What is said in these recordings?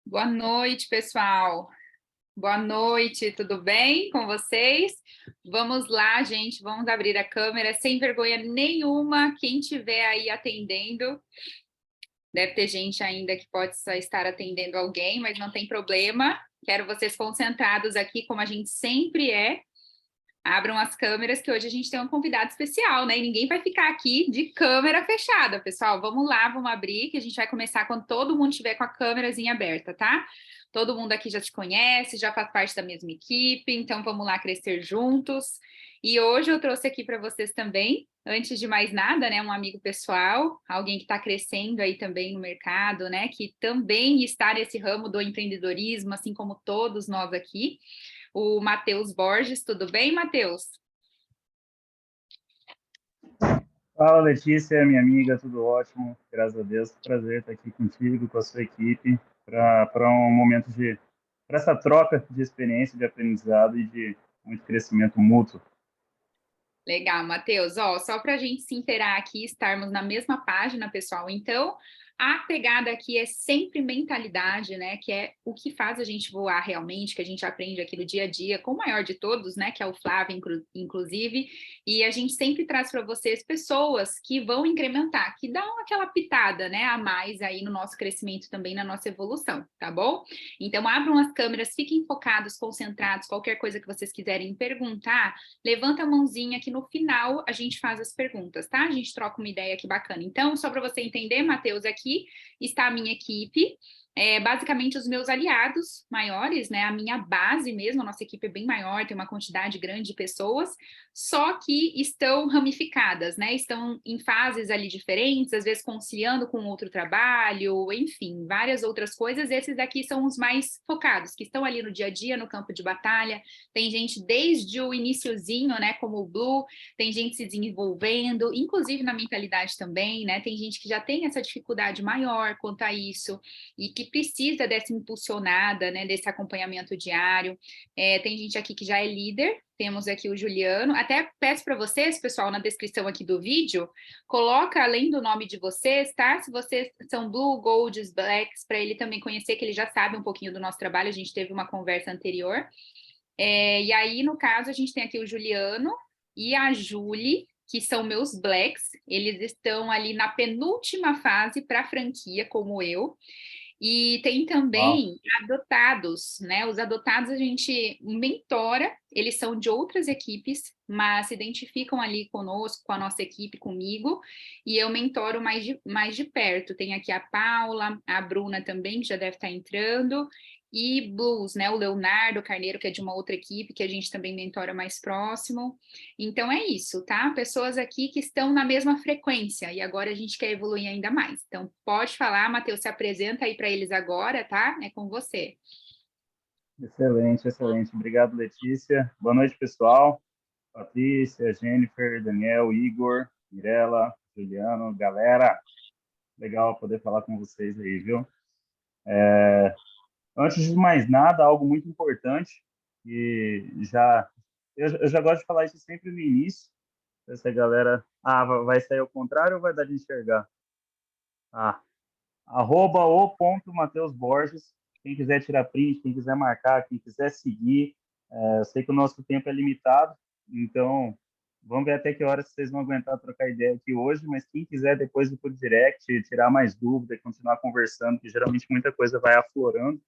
Boa noite, pessoal. Boa noite, tudo bem com vocês? Vamos lá, gente, vamos abrir a câmera sem vergonha nenhuma. Quem estiver aí atendendo, deve ter gente ainda que pode só estar atendendo alguém, mas não tem problema. Quero vocês concentrados aqui, como a gente sempre é. Abram as câmeras, que hoje a gente tem um convidado especial, né? E ninguém vai ficar aqui de câmera fechada, pessoal. Vamos lá, vamos abrir, que a gente vai começar quando todo mundo estiver com a câmerazinha aberta, tá? Todo mundo aqui já se conhece, já faz parte da mesma equipe, então vamos lá crescer juntos. E hoje eu trouxe aqui para vocês também, antes de mais nada, né, um amigo pessoal, alguém que está crescendo aí também no mercado, né, que também está nesse ramo do empreendedorismo, assim como todos nós aqui, o Matheus Borges. Tudo bem, Matheus? Fala, Letícia, minha amiga, tudo ótimo, graças a Deus. Prazer estar aqui contigo, com a sua equipe, para um momento para essa troca de experiência, de aprendizado e de muito crescimento mútuo. Legal, Matheus. Ó, só para a gente se inteirar aqui, estarmos na mesma página, pessoal. Então, a pegada aqui é sempre mentalidade, né? Que é o que faz a gente voar realmente, que a gente aprende aqui no dia a dia, com o maior de todos, né? Que é o Flávio, inclusive. E a gente sempre traz para vocês pessoas que vão incrementar, que dão aquela pitada, né? A mais aí no nosso crescimento também, na nossa evolução, tá bom? Então, abram as câmeras, fiquem focados, concentrados, qualquer coisa que vocês quiserem perguntar, levanta a mãozinha que no final a gente faz as perguntas, tá? A gente troca uma ideia aqui bacana. Então, só para você entender, Matheus, aqui está a minha equipe, basicamente os meus aliados maiores, né? A minha base mesmo, a nossa equipe é bem maior, tem uma quantidade grande de pessoas, só que estão ramificadas, né? Estão em fases ali diferentes, às vezes conciliando com outro trabalho, enfim, várias outras coisas. Esses daqui são os mais focados, que estão ali no dia a dia, no campo de batalha. Tem gente desde o iniciozinho, né, como o Blue, tem gente se desenvolvendo, inclusive na mentalidade também, né? Tem gente que já tem essa dificuldade maior quanto a isso e que precisa dessa impulsionada, né, desse acompanhamento diário. Tem gente aqui que já é líder, temos aqui o Juliano. Até peço para vocês, pessoal, na descrição aqui do vídeo, coloca além do nome de vocês, tá? Se vocês são Blue, Golds, Blacks, para ele também conhecer, que ele já sabe um pouquinho do nosso trabalho, a gente teve uma conversa anterior. E aí, no caso, a gente tem aqui o Juliano e a Julie, que são meus Blacks. Eles estão ali na penúltima fase para a franquia, como eu. E tem Uau. também adotados, né? Os adotados a gente mentora, eles são de outras equipes, mas se identificam ali conosco, com a nossa equipe, comigo, e eu mentoro mais de perto. Tem aqui a Paula, a Bruna também, que já deve estar entrando, e Blues, né? O Leonardo Carneiro, que é de uma outra equipe, que a gente também mentora mais próximo. Então é isso, tá? Pessoas aqui que estão na mesma frequência e agora a gente quer evoluir ainda mais. Então pode falar, Matheus, se apresenta aí para eles agora, tá? É com você. Excelente, excelente. Obrigado, Letícia. Boa noite, pessoal. Patrícia, Jennifer, Daniel, Igor, Mirella, Juliano, galera. Legal poder falar com vocês aí, viu? Antes de mais nada, algo muito importante, e eu já gosto de falar isso sempre no início. Essa galera, vai sair ao contrário ou vai dar de enxergar? Ah, arroba o ponto Matheus Borges. Quem quiser tirar print, quem quiser marcar, quem quiser seguir. Eu sei que o nosso tempo é limitado, então vamos ver até que horas vocês vão aguentar trocar ideia aqui hoje, mas quem quiser depois ir por direct, tirar mais dúvida e continuar conversando, que geralmente muita coisa vai aflorando.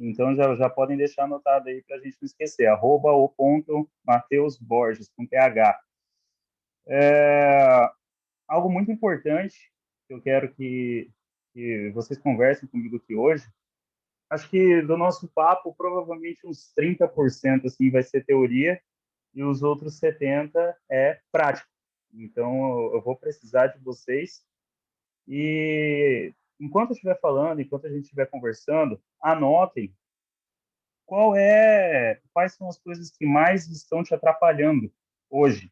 Então já podem deixar anotado aí para a gente não esquecer. Arroba o ponto Matheus Borges, com TH. Algo muito importante que eu quero que vocês conversem comigo aqui hoje. Acho que do nosso papo, provavelmente uns 30% assim, vai ser teoria e os outros 70% é prática. Então, eu vou precisar de vocês. E enquanto eu estiver falando, enquanto a gente estiver conversando, anotem quais são as coisas que mais estão te atrapalhando hoje.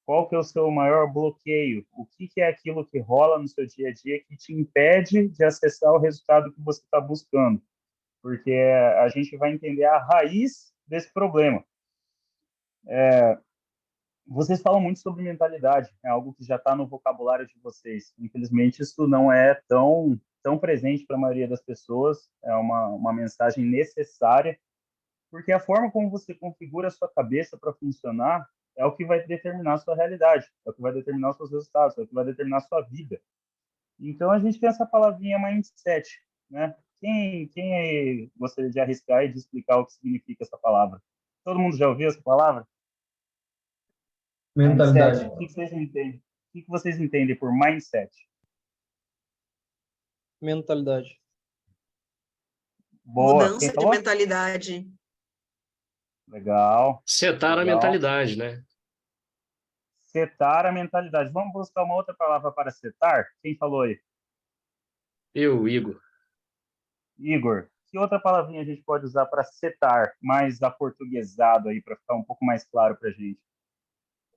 Qual que é o seu maior bloqueio? O que é aquilo que rola no seu dia a dia que te impede de acessar o resultado que você está buscando? Porque a gente vai entender a raiz desse problema. Vocês falam muito sobre mentalidade, é algo que já está no vocabulário de vocês. Infelizmente, isso não é tão tão presente para a maioria das pessoas, é uma mensagem necessária, porque a forma como você configura a sua cabeça para funcionar é o que vai determinar a sua realidade, é o que vai determinar os seus resultados, é o que vai determinar a sua vida. Então, a gente tem essa palavrinha mindset, né? Quem aí gostaria de arriscar e de explicar o que significa essa palavra? Todo mundo já ouviu essa palavra? Mindset. Mentalidade. O que vocês entendem? O que vocês entendem por mindset? Mentalidade. Boa. Quem Mudança de falou? mentalidade. Legal. Setar a Legal. mentalidade, né? Setar a mentalidade. Vamos buscar uma outra palavra para setar? Quem falou aí? Eu, Igor. Igor. Que outra palavrinha a gente pode usar para setar, mais aportuguesado aí, para ficar um pouco mais claro para a gente?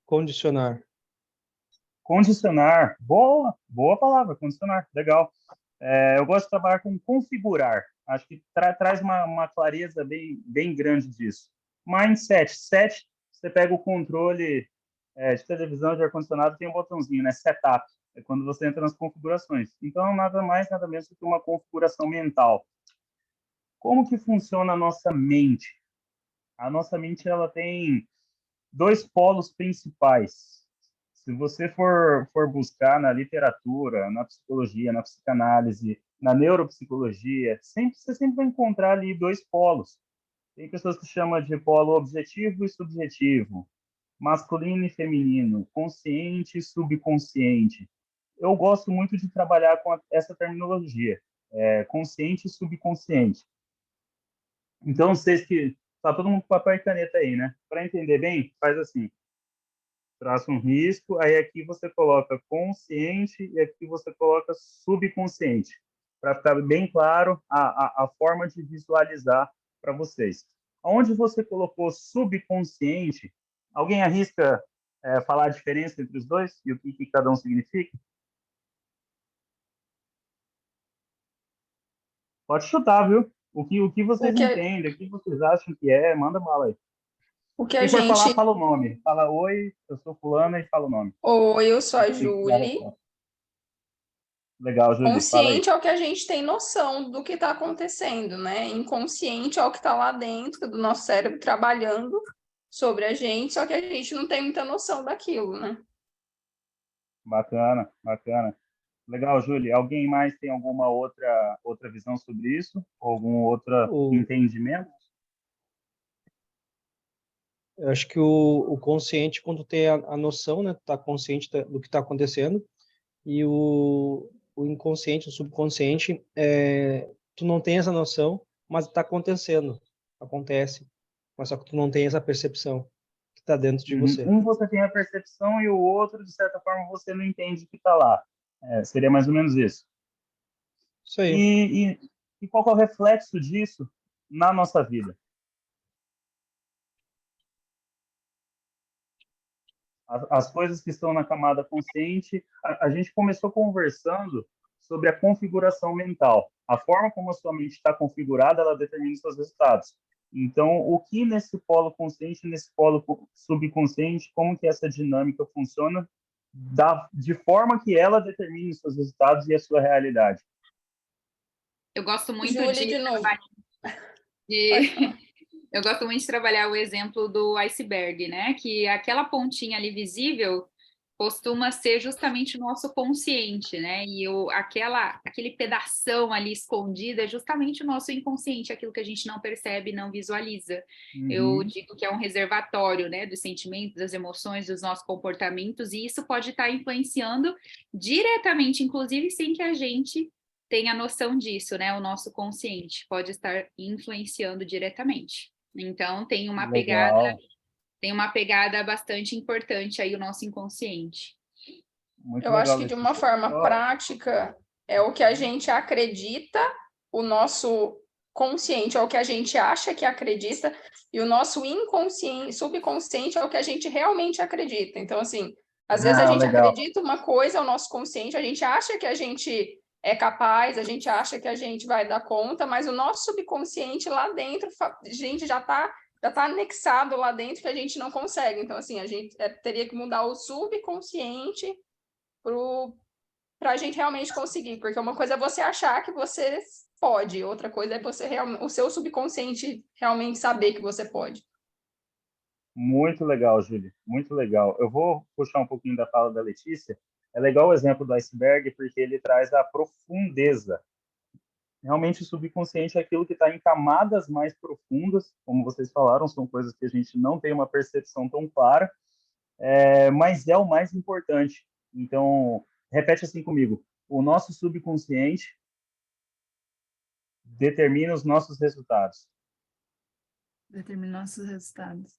Condicionar. Condicionar. Boa palavra, condicionar. Legal. Eu gosto de trabalhar com configurar. Acho que traz uma clareza bem grande disso. Mindset. Set, você pega o controle de televisão, de ar-condicionado, tem um botãozinho, né? Setup. É quando você entra nas configurações. Então, nada mais, nada menos do que uma configuração mental. Como que funciona a nossa mente? A nossa mente, ela tem dois polos principais. Se você for buscar na literatura, na psicologia, na psicanálise, na neuropsicologia, você sempre vai encontrar ali dois polos. Tem pessoas que chamam de polo objetivo e subjetivo, masculino e feminino, consciente e subconsciente. Eu gosto muito de trabalhar com essa terminologia, consciente e subconsciente. Então, vocês que... Tá todo mundo com papel e caneta aí, né? Para entender bem, faz assim. Traça um risco, aí aqui você coloca consciente e aqui você coloca subconsciente, para ficar bem claro a forma de visualizar para vocês. Onde você colocou subconsciente, alguém arrisca falar a diferença entre os dois e o que cada um significa? Pode chutar, viu? O que vocês entendem, o que vocês acham que manda bala aí. O que a Quem for falar, gente... fala o nome. Fala, oi, eu sou fulana e fala o nome. Oi, eu sou a Tem que dar a Julie. resposta. Legal, Júlia, fala aí. Consciente é o que a gente tem noção do que está acontecendo, né? Inconsciente é o que está lá dentro do nosso cérebro trabalhando sobre a gente, só que a gente não tem muita noção daquilo, né? Bacana, bacana. Legal, Júlia. Alguém mais tem alguma outra visão sobre isso? Algum outro entendimento? Eu acho que o consciente, quando tem a noção, né? Tu tá consciente do que está acontecendo, e o inconsciente, o subconsciente, tu não tem essa noção, mas está acontecendo, acontece, mas só que tu não tem essa percepção que está dentro de você. Um você tem a percepção e o outro, de certa forma, você não entende que está lá. Seria mais ou menos isso. Isso aí. E qual que é o reflexo disso na nossa vida? As coisas que estão na camada consciente, a gente começou conversando sobre a configuração mental. A forma como a sua mente está configurada, ela determina os seus resultados. Então, o que nesse polo consciente, nesse polo subconsciente, como que essa dinâmica funciona, de forma que ela determine os seus resultados e a sua realidade? Eu gosto muito Júlia, de novo. Eu gosto muito de trabalhar o exemplo do iceberg, né? Que aquela pontinha ali visível costuma ser justamente o nosso consciente, né? E aquele pedação ali escondido é justamente o nosso inconsciente, aquilo que a gente não percebe, não visualiza. Eu digo que é um reservatório, né? Dos sentimentos, das emoções, dos nossos comportamentos, e isso pode estar influenciando diretamente, inclusive sem que a gente tenha noção disso, né? O nosso consciente pode estar influenciando diretamente. Então, tem uma pegada bastante importante aí o nosso inconsciente. Eu acho que de uma forma prática é o que a gente acredita, o nosso consciente é o que a gente acha que acredita e o nosso inconsciente, subconsciente é o que a gente realmente acredita. Então, assim, às vezes a gente acredita uma coisa, o nosso consciente, a gente acha que a gente é capaz, a gente acha que a gente vai dar conta, mas o nosso subconsciente lá dentro, a gente já está anexado lá dentro que a gente não consegue. Então, assim, a gente teria que mudar o subconsciente para a gente realmente conseguir, porque uma coisa é você achar que você pode, outra coisa é você o seu subconsciente realmente saber que você pode. Muito legal, Júlia, muito legal. Eu vou puxar um pouquinho da fala da Letícia. É legal o exemplo do iceberg, porque ele traz a profundeza. Realmente, o subconsciente é aquilo que está em camadas mais profundas, como vocês falaram, são coisas que a gente não tem uma percepção tão clara, mas é o mais importante. Então, repete assim comigo: o nosso subconsciente determina os nossos resultados. Determina nossos resultados.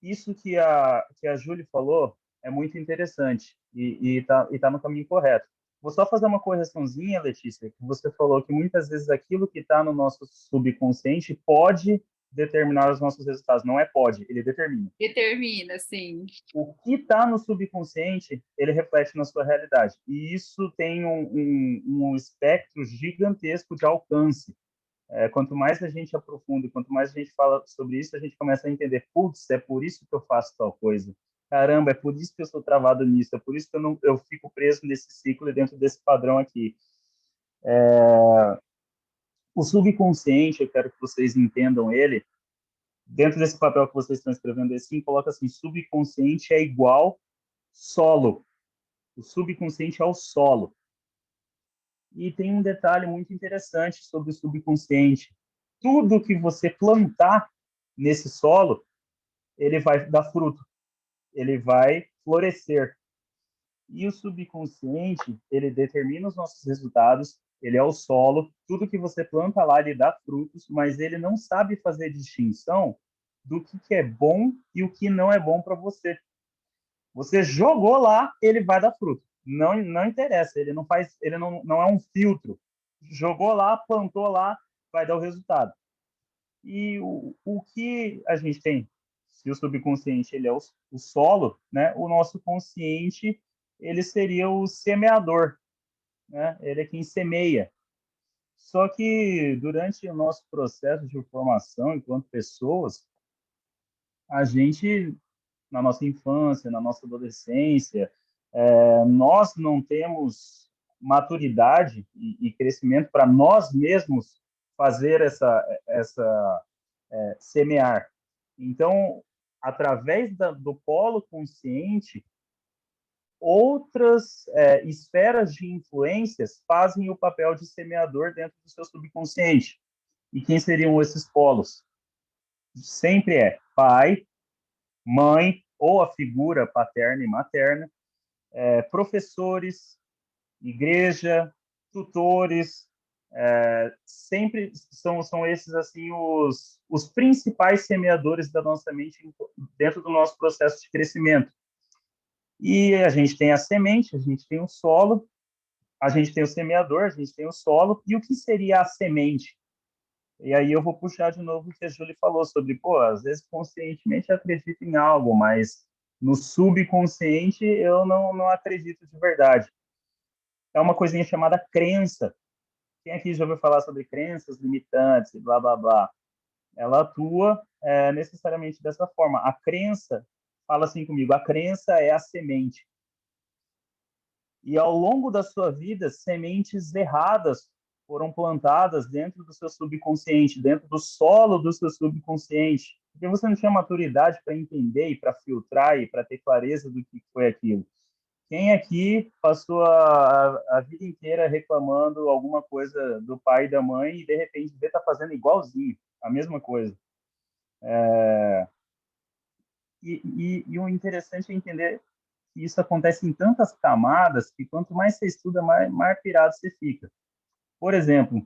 Isso que a Júlia falou é muito interessante e tá no caminho correto. Vou só fazer uma correçãozinha, Letícia, que você falou que muitas vezes aquilo que está no nosso subconsciente pode determinar os nossos resultados. Não é pode, ele determina. Determina, sim. O que está no subconsciente, ele reflete na sua realidade. E isso tem um espectro gigantesco de alcance. Quanto mais a gente aprofunda, quanto mais a gente fala sobre isso, a gente começa a entender, putz, é por isso que eu faço tal coisa. Caramba, é por isso que eu sou travado nisso, é por isso que eu fico preso nesse ciclo e dentro desse padrão aqui. O subconsciente, eu quero que vocês entendam ele, dentro desse papel que vocês estão escrevendo assim, coloca assim, subconsciente é igual solo. O subconsciente é o solo. E tem um detalhe muito interessante sobre o subconsciente. Tudo que você plantar nesse solo, ele vai dar fruto, ele vai florescer. E o subconsciente, ele determina os nossos resultados, ele é o solo, tudo que você planta lá, ele dá frutos, mas ele não sabe fazer distinção do que é bom e o que não é bom para você. Você jogou lá, ele vai dar fruto. Não interessa, ele não é um filtro. Jogou lá, plantou lá, vai dar o resultado. E o que a gente tem? Se o subconsciente ele é o solo, né? O nosso consciente ele seria o semeador, né? Ele é quem semeia. Só que durante o nosso processo de formação enquanto pessoas, a gente na nossa infância, na nossa adolescência, nós não temos maturidade e crescimento para nós mesmos fazer essa semear. Então, através do polo consciente, outras esferas de influências fazem o papel de semeador dentro do seu subconsciente. E quem seriam esses polos? Sempre é pai, mãe, ou a figura paterna e materna, professores, igreja, tutores, sempre são esses assim os principais semeadores da nossa mente dentro do nosso processo de crescimento. E a gente tem a semente, a gente tem o solo, a gente tem o semeador, a gente tem o solo, e o que seria a semente? E aí eu vou puxar de novo o que a Júlia falou sobre, pô, às vezes conscientemente eu acredito em algo, mas no subconsciente eu não acredito de verdade. É uma coisinha chamada crença. Quem aqui já ouviu falar sobre crenças limitantes, blá, blá, blá? Ela atua necessariamente dessa forma. A crença, fala assim comigo, a crença é a semente. E ao longo da sua vida, sementes erradas foram plantadas dentro do seu subconsciente, dentro do solo do seu subconsciente, porque você não tinha maturidade para entender e para filtrar e para ter clareza do que foi aquilo. Quem aqui passou a vida inteira reclamando alguma coisa do pai e da mãe e de repente vê tá fazendo igualzinho, a mesma coisa? E o interessante é entender que isso acontece em tantas camadas que quanto mais você estuda, mais pirado você fica. Por exemplo,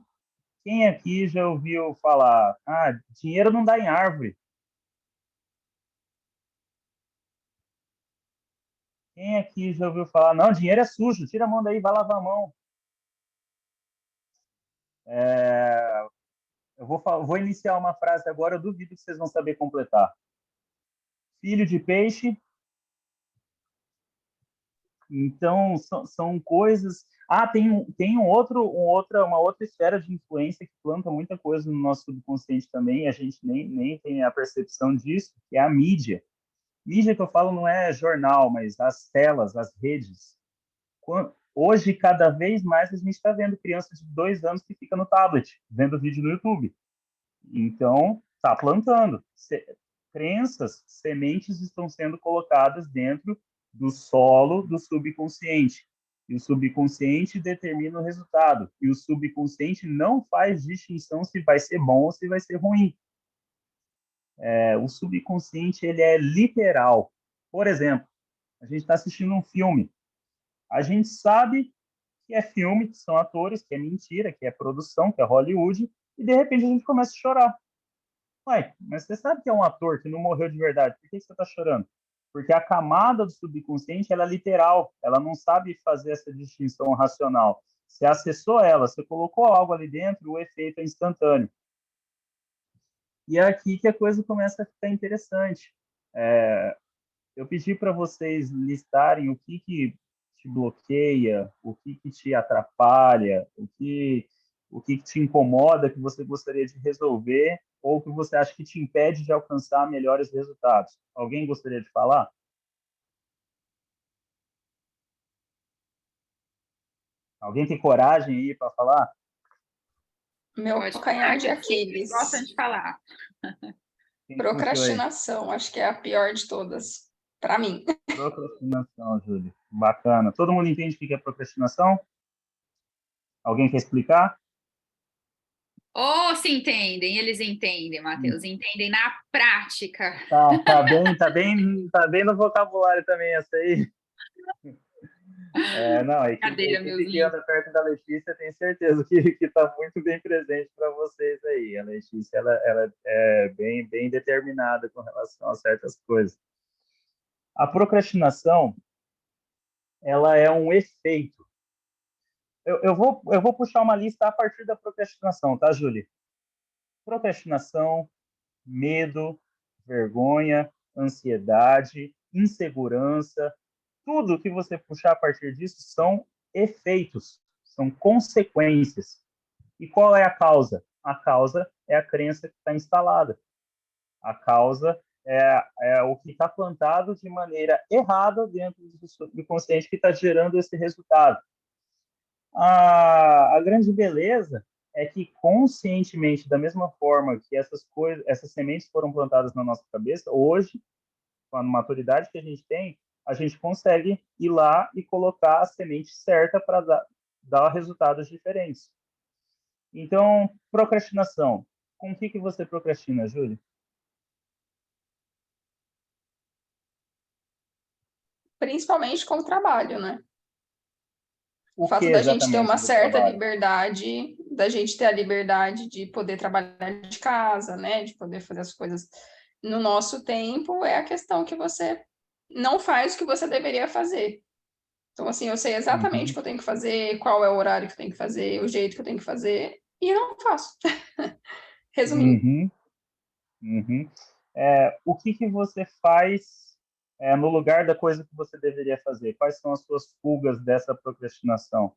quem aqui já ouviu falar, dinheiro não dá em árvore? Quem aqui já ouviu falar, não, dinheiro é sujo, tira a mão daí, vai lavar a mão? Eu vou iniciar uma frase agora, eu duvido que vocês vão saber completar. Filho de peixe. Então, são coisas... tem uma outra esfera de influência que planta muita coisa no nosso subconsciente também, e a gente nem tem a percepção disso, que é a mídia. Mídia que eu falo não é jornal, mas as telas, as redes. Hoje, cada vez mais, a gente está vendo criança de 2 anos que fica no tablet, vendo vídeo no YouTube. Então, está plantando. Crenças, sementes estão sendo colocadas dentro do solo do subconsciente. E o subconsciente determina o resultado. E o subconsciente não faz distinção se vai ser bom ou se vai ser ruim. O subconsciente ele é literal. Por exemplo, a gente está assistindo um filme. A gente sabe que é filme, que são atores, que é mentira, que é produção, que é Hollywood, e de repente a gente começa a chorar. Ué, mas você sabe que é um ator que não morreu de verdade, por que você está chorando? Porque a camada do subconsciente ela é literal, ela não sabe fazer essa distinção racional. Você acessou ela, você colocou algo ali dentro, o efeito é instantâneo. E é aqui que a coisa começa a ficar interessante. Eu pedi para vocês listarem o que te bloqueia, o que te atrapalha, o que te incomoda, que você gostaria de resolver, ou que você acha que te impede de alcançar melhores resultados. Alguém gostaria de falar? Alguém tem coragem aí para falar? Meu Pode calcanhar falar de que eles Aquiles. gostam de falar. Quem puxou aí? Procrastinação, acho que é a pior de todas, para mim. Procrastinação, Júlia. Bacana. Todo mundo entende o que é procrastinação? Alguém quer explicar? Ou se entendem, eles entendem, Matheus, entendem na prática. Tá bem no vocabulário também essa aí. Não, a Brincadeira, meus equipe que lindos. anda perto da Letícia tem certeza que está muito bem presente para vocês aí. A Letícia ela é bem determinada com relação a certas coisas. A procrastinação ela é um efeito. Eu vou puxar uma lista a partir da procrastinação, tá, Júlia? Procrastinação, medo, vergonha, ansiedade, insegurança, tudo que você puxar a partir disso são efeitos, são consequências. E qual é a causa? A causa é a crença que está instalada. A causa é o que está plantado de maneira errada dentro do subconsciente que está gerando esse resultado. A grande beleza é que conscientemente, da mesma forma que essas sementes foram plantadas na nossa cabeça, hoje, com a maturidade que a gente consegue ir lá e colocar a semente certa para dar resultados diferentes. Então, procrastinação. Com o que você procrastina, Júlia? Principalmente com o trabalho, né? O O que fato da gente ter uma exatamente do certa trabalho? liberdade, da gente ter a liberdade de poder trabalhar de casa, né? De poder fazer as coisas no nosso tempo, é a questão que você não faz o que você deveria fazer. Então, assim, eu sei exatamente o que eu tenho que fazer, qual é o horário que eu tenho que fazer, o jeito que eu tenho que fazer, e não faço. Resumindo. Uhum, uhum. O que você faz no lugar da coisa que você deveria fazer? Quais são as suas fugas dessa procrastinação?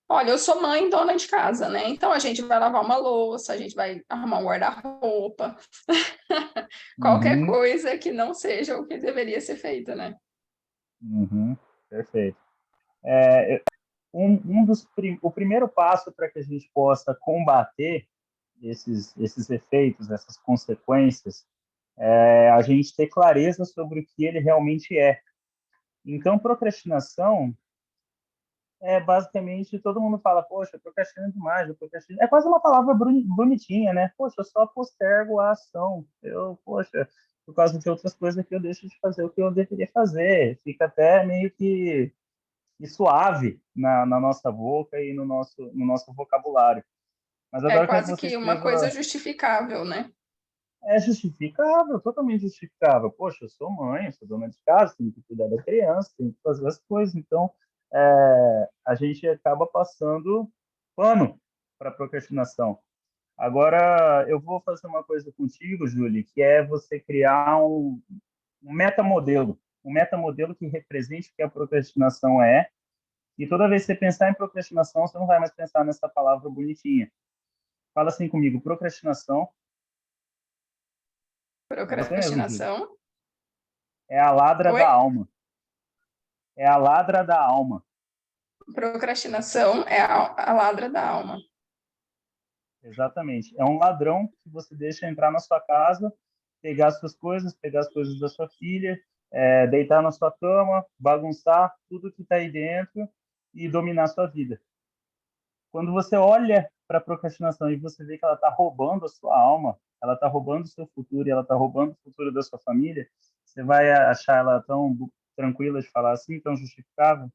Olha, eu sou mãe dona de casa, né? Então a gente vai lavar uma louça, a gente vai arrumar um guarda-roupa, qualquer Uhum, coisa que não seja o que deveria ser feita, né? uhum, perfeito. O primeiro passo para que a gente possa combater esses efeitos, essas consequências, é a gente ter clareza sobre o que ele realmente é. Então, procrastinação basicamente todo mundo fala, poxa, procrastino demais, eu procrastino. É quase uma palavra bonitinha, né? Poxa, eu só postergo a ação. Poxa, por causa de outras coisas que eu deixo de fazer o que eu deveria fazer. Fica até meio que suave na nossa boca e no nosso vocabulário. Mas É agora eu quero que quase você que uma escreva. coisa justificável, né? É justificável, totalmente justificável. Poxa, eu sou mãe, eu sou dona de casa, tenho que cuidar da criança, tenho que fazer as coisas. Então, a gente acaba passando pano para a procrastinação. Agora, eu vou fazer uma coisa contigo, Júlia, que é você criar um metamodelo que represente o que a procrastinação é. E toda vez que você pensar em procrastinação, você não vai mais pensar nessa palavra bonitinha. Fala assim comigo, procrastinação. É você mesmo, Júlia. Procrastinação. É a ladra Oi? da alma. É a ladra da alma. Procrastinação é a ladra da alma. Exatamente. É um ladrão que você deixa entrar na sua casa, pegar suas coisas, pegar as coisas da sua filha, deitar na sua cama, bagunçar tudo que está aí dentro e dominar a sua vida. Quando você olha para a procrastinação e você vê que ela está roubando a sua alma, ela está roubando o seu futuro e ela está roubando o futuro da sua família, você vai achar ela tão tranquila de falar assim, tão justificável.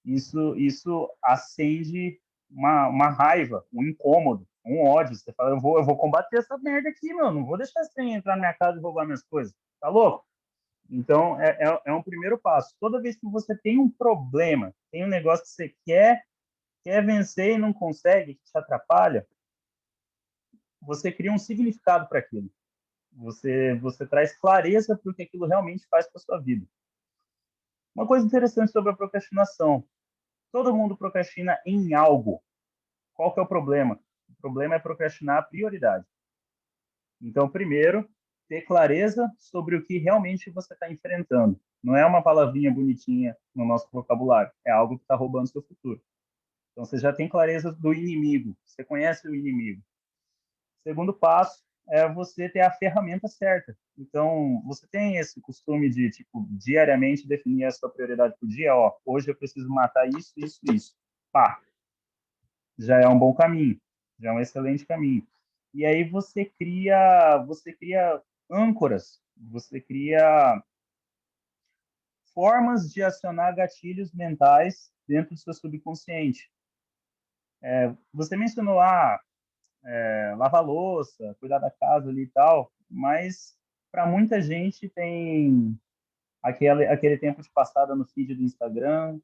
Isso acende uma raiva, um incômodo, um ódio. Você fala, eu vou combater essa merda aqui, meu. Não vou deixar esse trem entrar na minha casa e roubar minhas coisas. Tá louco? Então, é um primeiro passo. Toda vez que você tem um problema, tem um negócio que você quer vencer e não consegue, que te atrapalha, você cria um significado para aquilo. Você traz clareza para o que aquilo realmente faz para sua vida. Uma coisa interessante sobre a procrastinação. Todo mundo procrastina em algo. Qual que é o problema? O problema é procrastinar a prioridade. Então, primeiro, ter clareza sobre o que realmente você está enfrentando. Não é uma palavrinha bonitinha no nosso vocabulário, é algo que está roubando seu futuro. Então, você já tem clareza do inimigo, você conhece o inimigo. Segundo passo é você ter a ferramenta certa. Então, você tem esse costume de, tipo, diariamente definir a sua prioridade por dia. Ó, hoje eu preciso matar isso, isso, isso. Pá, já é um bom caminho, já é um excelente caminho. E aí você cria âncoras, você cria formas de acionar gatilhos mentais dentro do seu subconsciente. Você mencionou lavar louça, cuidar da casa ali e tal, mas para muita gente tem aquele tempo de passada no feed do Instagram,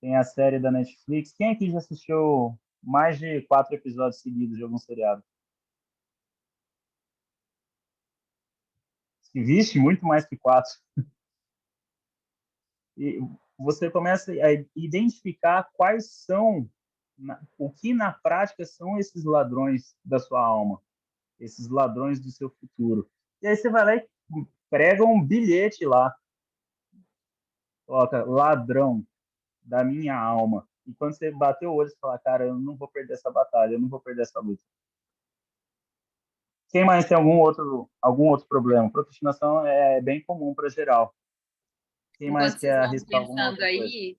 tem a série da Netflix. Quem aqui já assistiu mais de 4 episódios seguidos de algum seriado? Existe muito mais que 4. E você começa a identificar quais são, o que na prática são esses ladrões da sua alma, esses ladrões do seu futuro. E aí você vai lá e prega um bilhete lá, coloca ladrão da minha alma. E quando você bater o olho, você fala, cara, eu não vou perder essa batalha, eu não vou perder essa luta. Quem mais tem algum outro problema? Procrastinação é bem comum para geral. Quem mais Enquanto vocês quer vão arriscar alguma pensando outra coisa? aí,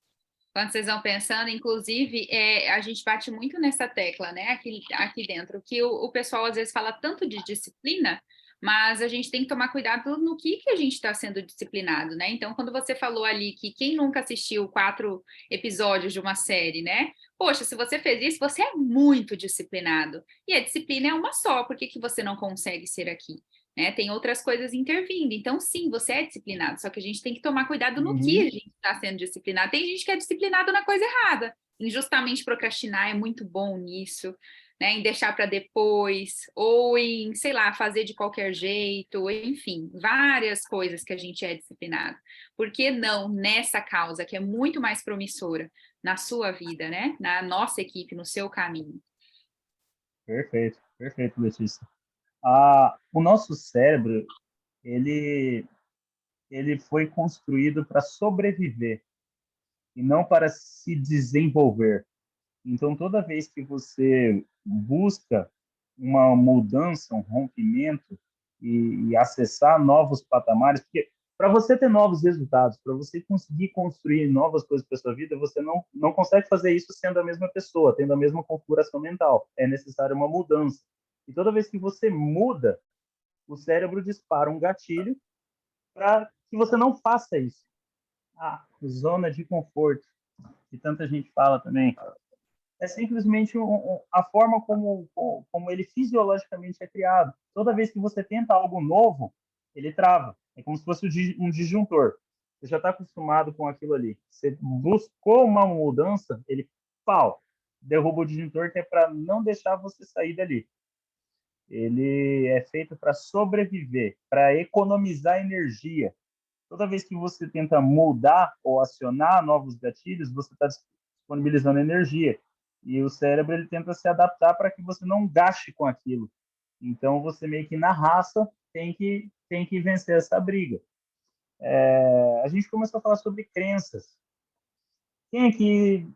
quando vocês vão pensando, inclusive, a gente bate muito nessa tecla, né, aqui dentro, que o pessoal às vezes fala tanto de disciplina, mas a gente tem que tomar cuidado no que a gente está sendo disciplinado, né? Então, quando você falou ali que quem nunca assistiu 4 episódios de uma série, né? Poxa, se você fez isso, você é muito disciplinado. E a disciplina é uma só, por que você não consegue ser aqui? Né? Tem outras coisas intervindo. Então, sim, você é disciplinado, só que a gente tem que tomar cuidado no que a Uhum. gente está sendo disciplinado. Tem gente que é disciplinado na coisa errada. Injustamente procrastinar é muito bom nisso, né? Em deixar para depois, ou em, sei lá, fazer de qualquer jeito, enfim, várias coisas que a gente é disciplinado. Por que não nessa causa, que é muito mais promissora na sua vida, né? Na nossa equipe, no seu caminho? Perfeito, Letícia. O nosso cérebro, ele, ele foi construído para sobreviver e não para se desenvolver. Então, toda vez que você busca uma mudança, um rompimento e acessar novos patamares, porque para você ter novos resultados, para você conseguir construir novas coisas para sua vida, você não consegue fazer isso sendo a mesma pessoa, tendo a mesma configuração mental. É necessária uma mudança. E toda vez que você muda, o cérebro dispara um gatilho para que você não faça isso. Zona de conforto, que tanta gente fala também. É simplesmente a forma como ele fisiologicamente é criado. Toda vez que você tenta algo novo, ele trava. É como se fosse um disjuntor. Você já está acostumado com aquilo ali. Você buscou uma mudança, ele, pau, derruba o disjuntor, que é para não deixar você sair dali. Ele é feito para sobreviver, para economizar energia. Toda vez que você tenta mudar ou acionar novos gatilhos, você está disponibilizando energia. E o cérebro ele tenta se adaptar para que você não gaste com aquilo. Então, você meio que na raça tem que vencer essa briga. A gente começou a falar sobre crenças. Quem aqui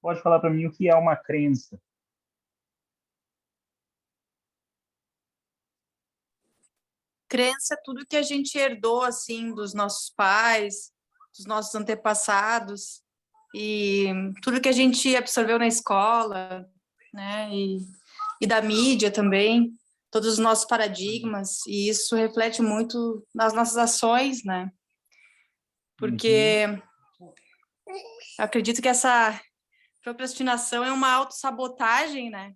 pode falar para mim o que é uma crença? Crença é tudo que a gente herdou, assim, dos nossos pais, dos nossos antepassados, e tudo que a gente absorveu na escola, né, e da mídia também, todos os nossos paradigmas, e isso reflete muito nas nossas ações, né, porque eu acredito que essa procrastinação é uma autossabotagem, né,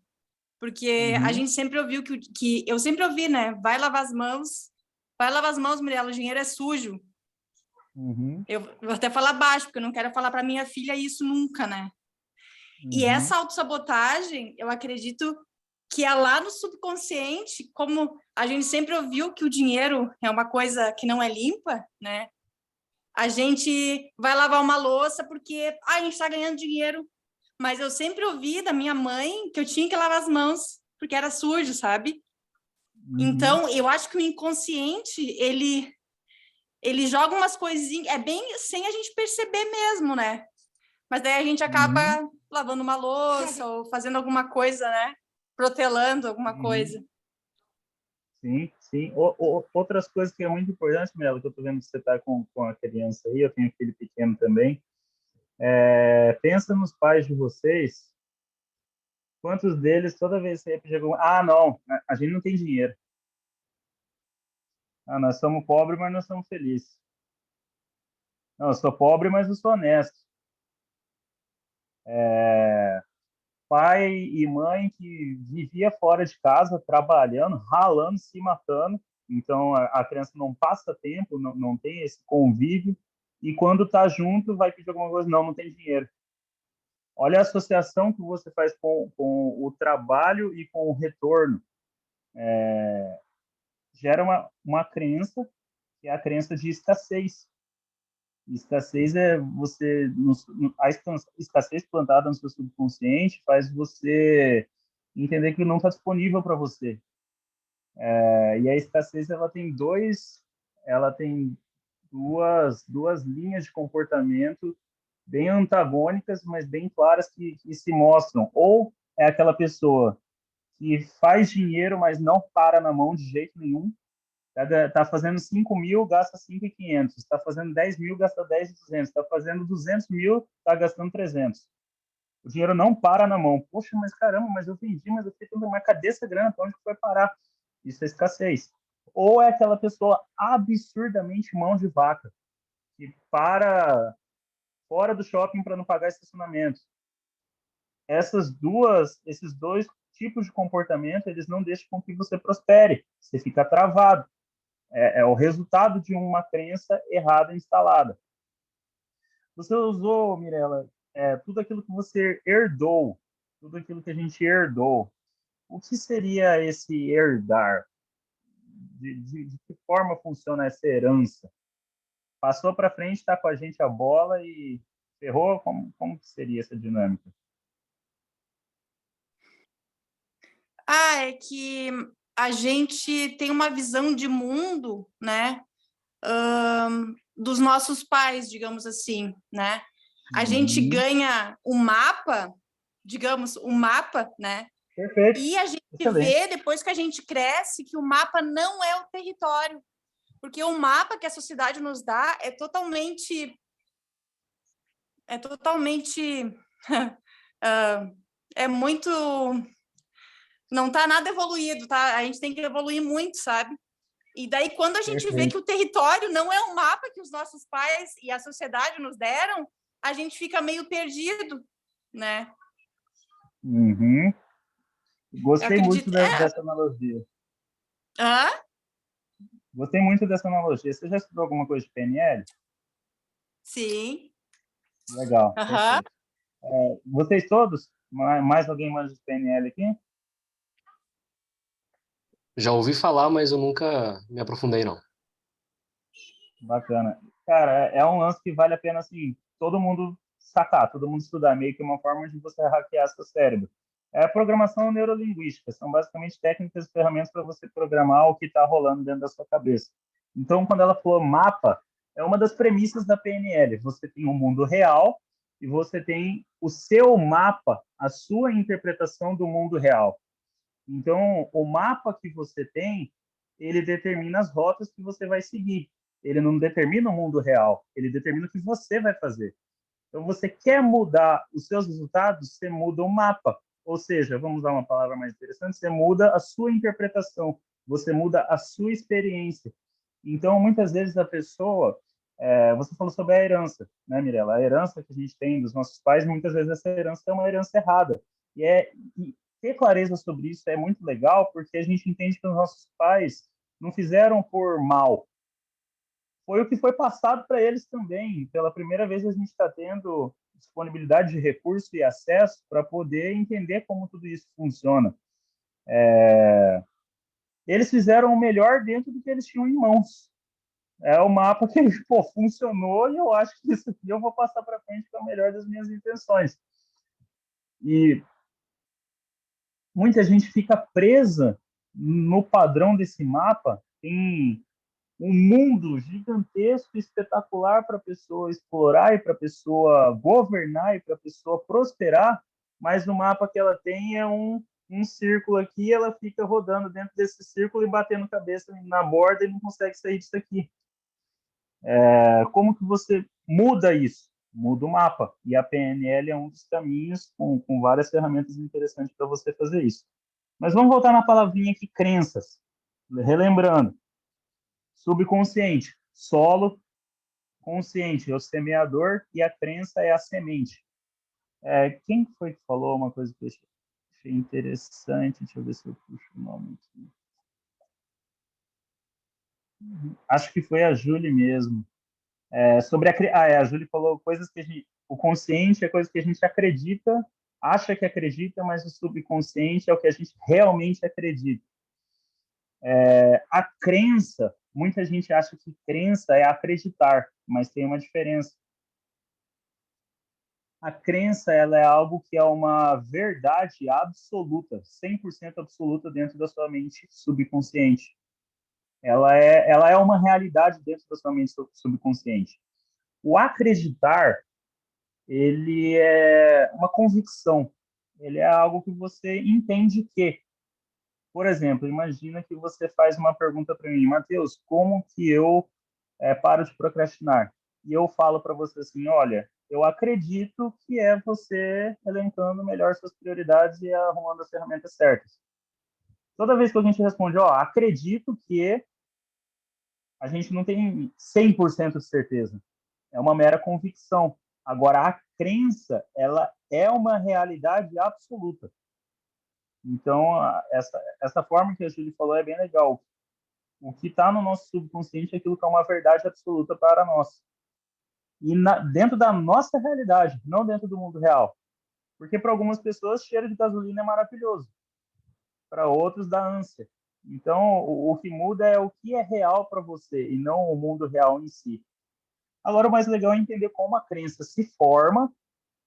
porque a gente sempre ouviu que eu sempre ouvi, né, vai lavar as mãos, Mirella, o dinheiro é sujo. Eu vou até falar baixo, porque eu não quero falar para minha filha isso nunca, né? E essa autossabotagem, eu acredito que é lá no subconsciente, como a gente sempre ouviu que o dinheiro é uma coisa que não é limpa, né? A gente vai lavar uma louça porque a gente está ganhando dinheiro, mas eu sempre ouvi da minha mãe que eu tinha que lavar as mãos porque era sujo, sabe? Então, eu acho que o inconsciente, ele joga umas coisinhas, é bem sem a gente perceber mesmo, né? Mas daí a gente acaba lavando uma louça ou fazendo alguma coisa, né? Protelando alguma coisa. Sim, sim. Outras coisas que é muito importante, Mirella, que eu estou vendo que você está com a criança aí, eu tenho um filho pequeno também. Pensa nos pais de vocês, quantos deles, toda vez que você chegou, não, a gente não tem dinheiro. Nós somos pobres, mas nós somos felizes. Não, eu sou pobre, mas eu sou honesto. Pai e mãe que vivia fora de casa, trabalhando, ralando, se matando. Então, a criança não passa tempo, não tem esse convívio. E quando está junto, vai pedir alguma coisa, não tem dinheiro. Olha a associação que você faz com o trabalho e com o retorno. Gera uma crença, que é a crença de escassez. Escassez é a escassez plantada no seu subconsciente faz você entender que não está disponível para você. E a escassez ela tem duas linhas de comportamento bem antagônicas, mas bem claras que se mostram. Ou é aquela pessoa que faz dinheiro, mas não para na mão de jeito nenhum. Está fazendo 5 mil, gasta 5.500. Está fazendo 10 mil, gasta 10.200. Está fazendo 200 mil, está gastando 300. O dinheiro não para na mão. Poxa, mas caramba, mas eu vendi, mas eu fiz tudo, mas cadê essa grana? Para onde foi parar? Isso é escassez. Ou é aquela pessoa absurdamente mão de vaca, que para fora do shopping para não pagar estacionamento. Esses dois tipos de comportamento, eles não deixam com que você prospere. Você fica travado. É o resultado de uma crença errada instalada. Você usou, Mirella, tudo aquilo que você herdou, tudo aquilo que a gente herdou. O que seria esse herdar? De que forma funciona essa herança? Passou para frente, está com a gente a bola e ferrou? Como que seria essa dinâmica? É que a gente tem uma visão de mundo, né, dos nossos pais, digamos assim, né? A gente ganha um mapa, digamos, né? Perfeito. E a gente vê, depois que a gente cresce, que o mapa não é o território, porque o mapa que a sociedade nos dá é totalmente é muito, não está nada evoluído, tá? A gente tem que evoluir muito, sabe? E daí, quando a gente vê que o território não é o mapa que os nossos pais e a sociedade nos deram, a gente fica meio perdido, né? Gostei muito dessa analogia. Gostei muito dessa analogia. Você já estudou alguma coisa de PNL? Sim. Legal. Vocês todos? Mais alguém manja de PNL aqui? Já ouvi falar, mas eu nunca me aprofundei, não. Bacana. Cara, é um lance que vale a pena, assim, todo mundo sacar, todo mundo estudar, meio que uma forma de você hackear seu cérebro. É programação neurolinguística, são basicamente técnicas e ferramentas para você programar o que está rolando dentro da sua cabeça. Então, quando ela falou mapa, É uma das premissas da PNL. Você tem um mundo real e você tem o seu mapa, a sua interpretação do mundo real. Então, o mapa que você tem, ele determina as rotas que você vai seguir. Ele não determina o mundo real, ele determina o que você vai fazer. Então, você quer mudar os seus resultados, você muda o mapa. Ou seja, vamos usar uma palavra mais interessante, você muda a sua interpretação, você muda a sua experiência. Então, muitas vezes a pessoa... você falou sobre a herança, né, Mirella? A herança que a gente tem dos nossos pais, muitas vezes essa herança é uma herança errada. E ter clareza sobre isso é muito legal, porque a gente entende que os nossos pais não fizeram por mal. Foi o que foi passado para eles também. Pela primeira vez a gente está tendo disponibilidade de recurso e acesso para poder entender como tudo isso funciona. Eles fizeram o melhor dentro do que eles tinham em mãos. É o mapa que funcionou e eu acho que isso aqui eu vou passar para frente com a melhor das minhas intenções. E muita gente fica presa no padrão desse mapa. Tem um mundo gigantesco, espetacular para a pessoa explorar e para a pessoa governar e para a pessoa prosperar, mas no mapa que ela tem é um círculo aqui, ela fica rodando dentro desse círculo e batendo cabeça na borda e não consegue sair disso aqui. Como que você muda isso? Muda o mapa. E a PNL é um dos caminhos com várias ferramentas interessantes para você fazer isso. Mas vamos voltar na palavrinha aqui, crenças. Relembrando, subconsciente, solo, consciente é o semeador e a crença é a semente. Quem foi que falou uma coisa que eu achei interessante? Deixa eu ver se eu puxo o nome aqui. Acho que foi a Júlia mesmo. Sobre a Júlia falou coisas que o consciente é coisa que a gente acredita, acha que acredita, mas o subconsciente é o que a gente realmente acredita. A crença, muita gente acha que crença é acreditar, mas tem uma diferença. A crença, ela é algo que é uma verdade absoluta, 100% absoluta dentro da sua mente subconsciente. Ela é uma realidade dentro da sua mente subconsciente. O acreditar, ele é uma convicção. Ele é algo que você entende que. Por exemplo, imagina que você faz uma pergunta para mim, Matheus, como que eu paro de procrastinar? E eu falo para você assim, olha, eu acredito que é você elencando melhor suas prioridades e arrumando as ferramentas certas. Toda vez que a gente responde, acredito que, a gente não tem 100% de certeza. É uma mera convicção. Agora, a crença, ela é uma realidade absoluta. Então, essa forma que a Julie falou é bem legal. O que está no nosso subconsciente é aquilo que é uma verdade absoluta para nós. E dentro da nossa realidade, não dentro do mundo real. Porque para algumas pessoas, cheiro de gasolina é maravilhoso. Para outros, dá ânsia. Então, o que muda é o que é real para você e não o mundo real em si. Agora, o mais legal é entender como a crença se forma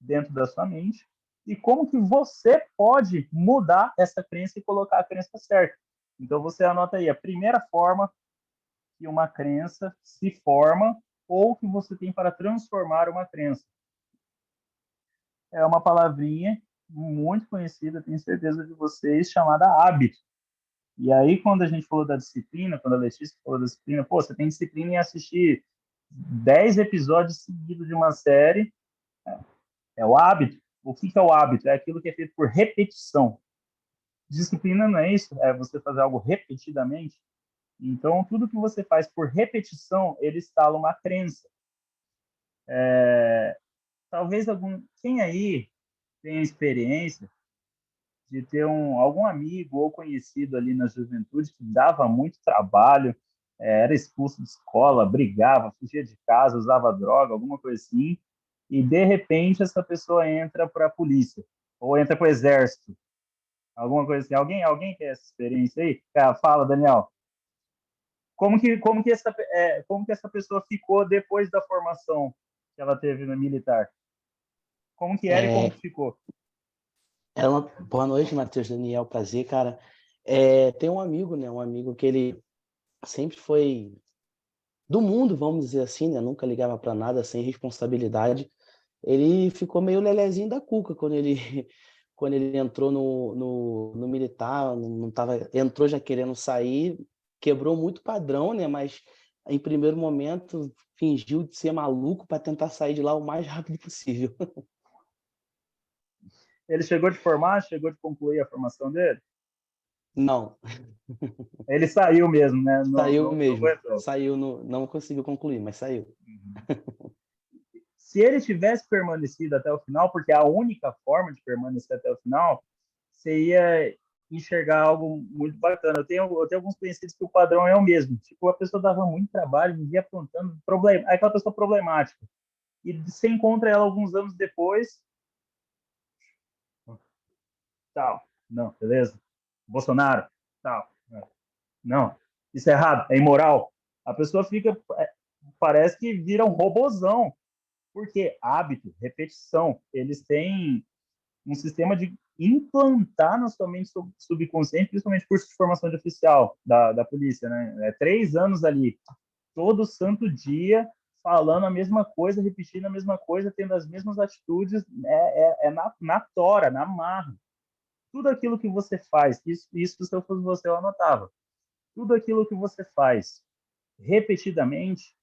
dentro da sua mente e como que você pode mudar essa crença e colocar a crença certa. Então, você anota aí a primeira forma que uma crença se forma ou que você tem para transformar uma crença. É uma palavrinha muito conhecida, tenho certeza de vocês, chamada hábito. E aí, quando a gente falou da disciplina, quando a Letícia falou da disciplina, você tem disciplina em assistir 10 episódios seguidos de uma série, é o hábito. O que é o hábito? É aquilo que é feito por repetição. Disciplina não é isso, é você fazer algo repetidamente. Então, tudo que você faz por repetição, ele instala uma crença. Talvez quem aí tem experiência de ter algum amigo ou conhecido ali na juventude que dava muito trabalho, era expulso de escola, brigava, fugia de casa, usava droga, alguma coisa assim, e de repente essa pessoa entra para a polícia ou entra para o exército, alguma coisa assim. Alguém tem essa experiência aí? Fala, Daniel. Como que essa pessoa ficou depois da formação que ela teve no militar? Como que era e como que ficou? Boa noite, Matheus, Daniel, prazer, cara. Tem um amigo, né? Um amigo que ele sempre foi do mundo, vamos dizer assim, né? Nunca ligava para nada, sem responsabilidade. Ele ficou meio lelezinho da cuca quando ele quando ele entrou no militar, não tava, entrou já querendo sair, quebrou muito padrão, né? Mas em primeiro momento fingiu de ser maluco para tentar sair de lá o mais rápido possível. Ele chegou de formar, chegou de concluir a formação dele? Não, Ele saiu mesmo, né? Não, saiu não mesmo. aguentou. Saiu, não conseguiu concluir, mas saiu. Se ele tivesse permanecido até o final, porque a única forma de permanecer até o final, você ia enxergar algo muito bacana. Eu tenho alguns conhecidos que o padrão é o mesmo. Tipo, a pessoa dava muito trabalho, vivia apontando problema. É aquela pessoa problemática. E você encontra ela alguns anos depois, tal. Não, beleza? Bolsonaro, tal. Não, isso é errado, é imoral. A pessoa fica, parece que vira um robozão. Porque hábito, repetição, eles têm um sistema de implantar na sua mente subconsciente, principalmente curso de formação de oficial da polícia, né? 3 anos ali, todo santo dia, falando a mesma coisa, repetindo a mesma coisa, tendo as mesmas atitudes, é na tora, na marra. Tudo aquilo que você faz, isso se eu fosse você, eu anotava. Tudo aquilo que você faz repetidamente,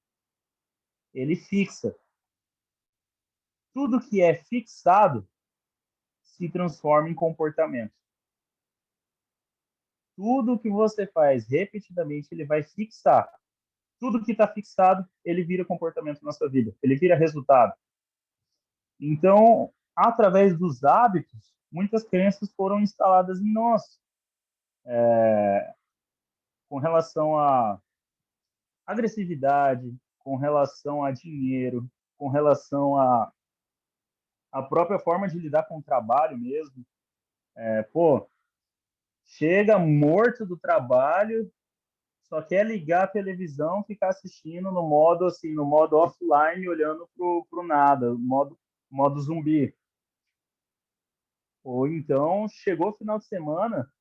ele fixa. Tudo que é fixado se transforma em comportamento. Tudo que você faz repetidamente, ele vai fixar. Tudo que está fixado, ele vira comportamento na sua vida. Ele vira resultado. Então, através dos hábitos, muitas crenças foram instaladas em nós. Com relação a agressividade, com relação a dinheiro, com relação a própria forma de lidar com o trabalho mesmo. Pô, chega morto do trabalho, só quer ligar a televisão, ficar assistindo no modo assim, no modo offline, olhando pro nada, modo zumbi. Ou então chegou o final de semana,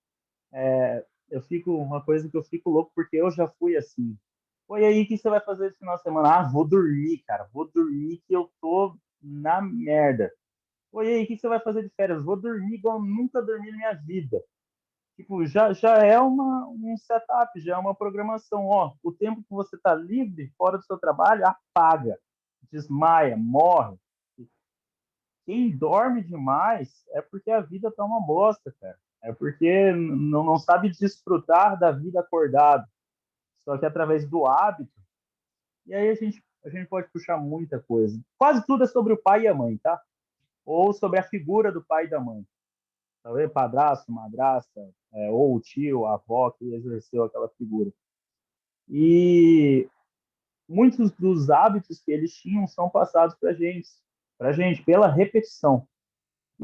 uma coisa que eu fico louco porque eu já fui assim. Pô, e aí, o que você vai fazer esse final de semana? Ah, vou dormir, cara. Vou dormir que eu tô na merda. Pô, e aí, o que você vai fazer de férias? Vou dormir igual eu nunca dormi na minha vida. Tipo, já é um setup, já é uma programação. Ó, o tempo que você está livre, fora do seu trabalho, apaga, desmaia, morre. Quem dorme demais é porque a vida tá uma bosta, cara. É porque não sabe desfrutar da vida acordado. Só que através do hábito. E aí a gente pode puxar muita coisa. Quase tudo é sobre o pai e a mãe, tá? Ou sobre a figura do pai e da mãe. Talvez padrasto, madrasta, ou o tio, a avó que exerceu aquela figura. E muitos dos hábitos que eles tinham são passados para gente, pela repetição.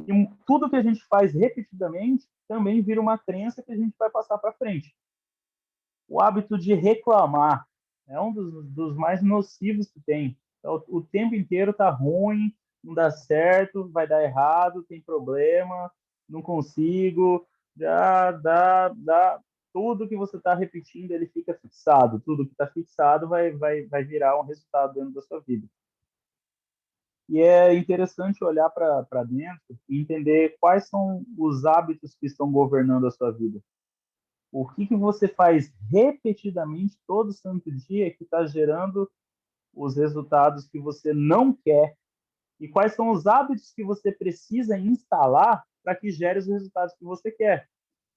E tudo que a gente faz repetidamente também vira uma crença que a gente vai passar para frente. O hábito de reclamar é um dos mais nocivos que tem. Então, o tempo inteiro tá ruim, não dá certo, vai dar errado, tem problema, não consigo, dá. Tudo que você está repetindo, ele fica fixado. Tudo que está fixado vai virar um resultado dentro da sua vida. E é interessante olhar para dentro e entender quais são os hábitos que estão governando a sua vida. O que você faz repetidamente todo santo dia que está gerando os resultados que você não quer? E quais são os hábitos que você precisa instalar para que gere os resultados que você quer?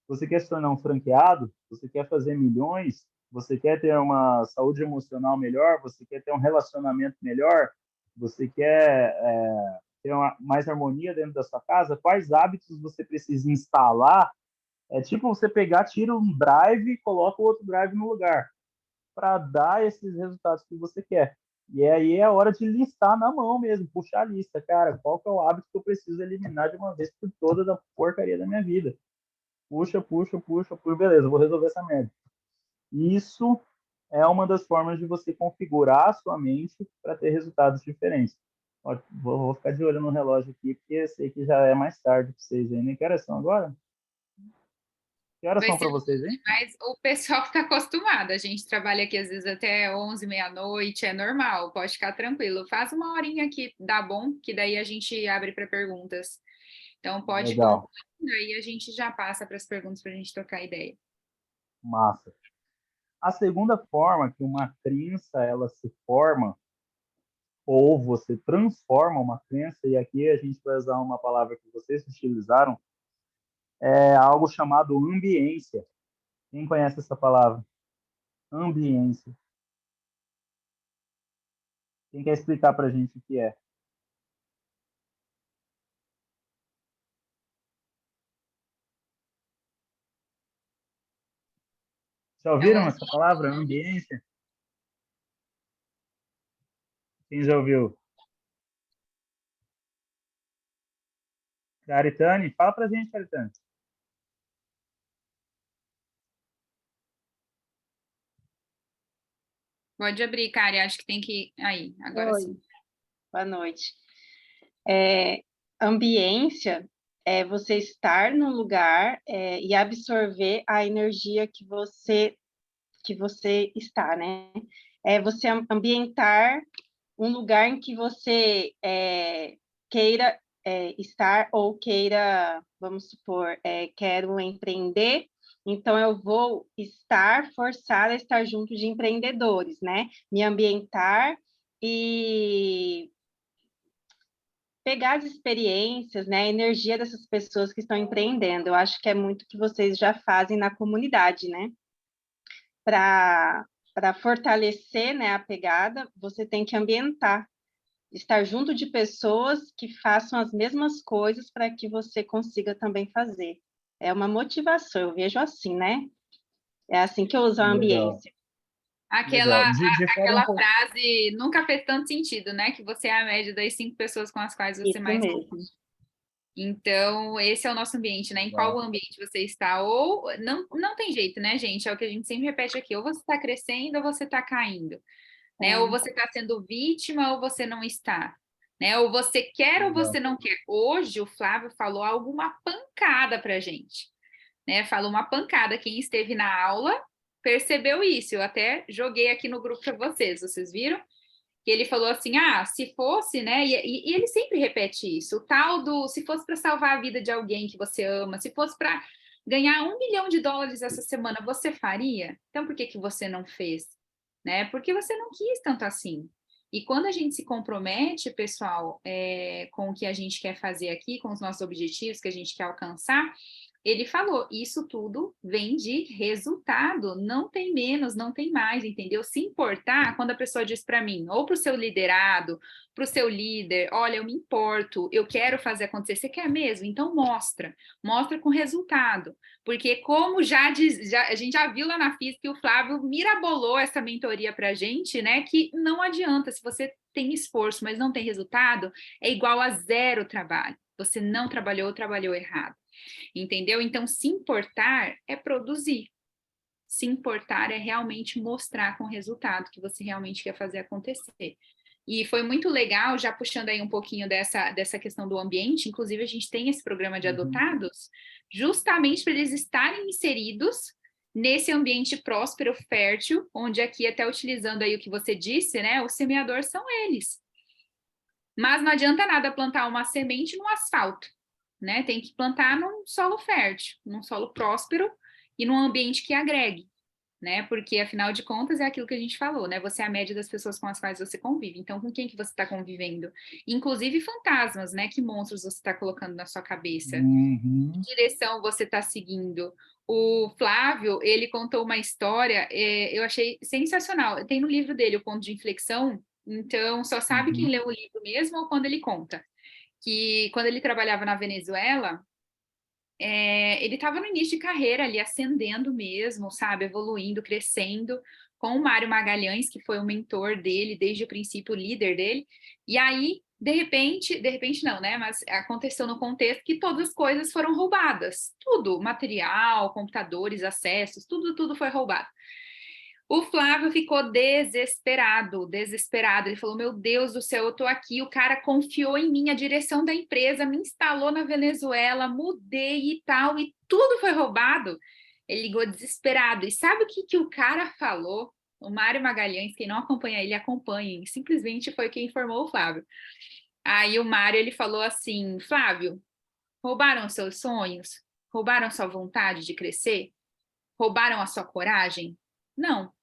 Você quer se tornar um franqueado? Você quer fazer milhões? Você quer ter uma saúde emocional melhor? Você quer ter um relacionamento melhor? Você quer ter mais harmonia dentro da sua casa? Quais hábitos você precisa instalar? É tipo você pegar, tira um drive e coloca o outro drive no lugar para dar esses resultados que você quer. E aí é a hora de listar na mão mesmo, puxar a lista. Cara, qual que é o hábito que eu preciso eliminar de uma vez por toda da porcaria da minha vida? Puxa, beleza, vou resolver essa merda. Isso é uma das formas de você configurar a sua mente para ter resultados diferentes. Ó, vou ficar de olho no relógio aqui, porque eu sei que já é mais tarde para vocês aí. Nem que horas são agora? Que horas Vai são ser para vocês, hein? Mas o pessoal está acostumado. A gente trabalha aqui às vezes até 11, meia-noite, é normal, pode ficar tranquilo. Faz uma horinha aqui, dá bom, que daí a gente abre para perguntas. Então pode Legal, concluir, aí a gente já passa para as perguntas para a gente trocar ideia. massa. A segunda forma que uma crença ela se forma, ou você transforma uma crença, e aqui a gente vai usar uma palavra que vocês utilizaram, é algo chamado ambiência. Quem conhece essa palavra? Ambiência. Quem quer explicar para a gente o que é? Já É ouviram um essa palavra, ambiência? Quem já ouviu? Caritane, fala para a gente, Caritane. Pode abrir, Kari, acho que tem que. Aí, agora Oi, sim. boa noite. Ambiência é você estar num lugar e absorver a energia que você está, né? É você ambientar um lugar em que você queira estar ou queira, vamos supor, quero empreender, então eu vou estar forçada a estar junto de empreendedores, né? Me ambientar e pegar as experiências, né, a energia dessas pessoas que estão empreendendo. Eu acho que é muito que vocês já fazem na comunidade, né? Para fortalecer, né, a pegada, você tem que ambientar, estar junto de pessoas que façam as mesmas coisas para que você consiga também fazer. É uma motivação, eu vejo assim, né? É assim que eu uso a Legal, ambiência. legal. Aquela, Difere um aquela pouco. frase nunca fez tanto sentido, né? Que você é a média das 5 pessoas com as quais você Isso mais. mesmo. Então, esse é o nosso ambiente, né? Em qual Legal. ambiente você está? Ou não tem jeito, né, gente? É o que a gente sempre repete aqui: ou você está crescendo ou você está caindo, né? Ou você está sendo vítima ou você não está, né? Ou você quer ou Legal. você não quer. Hoje o Flávio falou alguma pancada pra gente, né? Falou uma pancada. Quem esteve na aula percebeu isso. Eu até joguei aqui no grupo para vocês viram? Que ele falou assim, se fosse, né, e ele sempre repete isso, o tal do, se fosse para salvar a vida de alguém que você ama, se fosse para ganhar US$1 milhão essa semana, você faria? Então, por que que você não fez? Né? Porque você não quis tanto assim. E quando a gente se compromete, pessoal, com o que a gente quer fazer aqui, com os nossos objetivos que a gente quer alcançar, ele falou, isso tudo vem de resultado, não tem menos, não tem mais, entendeu? Se importar, quando a pessoa diz para mim, ou para o seu liderado, para o seu líder, olha, eu me importo, eu quero fazer acontecer, você quer mesmo? Então mostra com resultado, porque como a gente já viu lá na física que o Flávio mirabolou essa mentoria para a gente, né, que não adianta, se você tem esforço, mas não tem resultado, é igual a zero trabalho, você não trabalhou errado. Entendeu? Então, se importar é produzir. Se importar é realmente mostrar com o resultado que você realmente quer fazer acontecer. E foi muito legal, já puxando aí um pouquinho dessa questão do ambiente, inclusive a gente tem esse programa de adotados, justamente para eles estarem inseridos nesse ambiente próspero, fértil, onde aqui, até utilizando aí o que você disse, né, o semeador são eles. Mas não adianta nada plantar uma semente no asfalto, né? Tem que plantar num solo fértil, num solo próspero e num ambiente que agregue, né? Porque, afinal de contas, é aquilo que a gente falou, né? Você é a média das pessoas com as quais você convive. Então, com quem que você está convivendo? Inclusive fantasmas, né? Que monstros você está colocando na sua cabeça? Uhum. Que direção você está seguindo? O Flávio, ele contou uma história, eu achei sensacional. Tem no livro dele, O Ponto de Inflexão, então só sabe quem leu o livro mesmo ou quando ele conta. Que quando ele trabalhava na Venezuela, ele estava no início de carreira ali, ascendendo mesmo, sabe, evoluindo, crescendo, com o Mário Magalhães, que foi o mentor dele desde o princípio, o líder dele, e aí, de repente não, né, mas aconteceu no contexto que todas as coisas foram roubadas, tudo, material, computadores, acessos, tudo foi roubado. O Flávio ficou desesperado. Ele falou, meu Deus do céu, eu tô aqui, o cara confiou em mim, a direção da empresa me instalou na Venezuela, mudei e tal, e tudo foi roubado. Ele ligou desesperado. E sabe o que, que o cara falou? O Mário Magalhães, quem não acompanha ele, acompanhem. Simplesmente foi quem informou o Flávio. Aí o Mário, ele falou assim, Flávio, roubaram seus sonhos? Roubaram sua vontade de crescer? Roubaram a sua coragem? Não.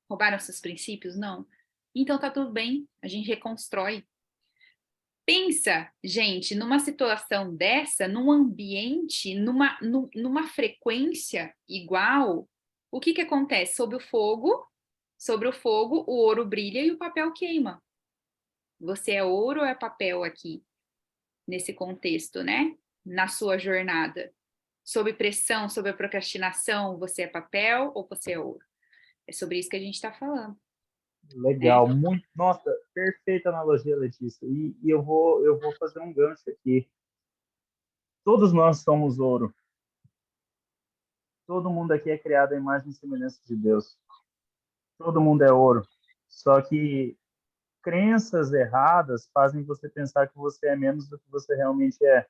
Roubaram seus princípios? Não. Então tá tudo bem, a gente reconstrói. Pensa, gente, numa situação dessa, num ambiente, numa frequência igual, o que que acontece? Sobre o fogo, o ouro brilha e o papel queima. Você é ouro ou é papel aqui, nesse contexto, né? Na sua jornada. Sob pressão, sob a procrastinação, você é papel ou você é ouro? É sobre isso que a gente está falando. Legal, muito. Nossa, perfeita analogia, Letícia. E eu vou fazer um gancho aqui. Todos nós somos ouro. Todo mundo aqui é criado à imagem e semelhança de Deus. Todo mundo é ouro. Só que crenças erradas fazem você pensar que você é menos do que você realmente é.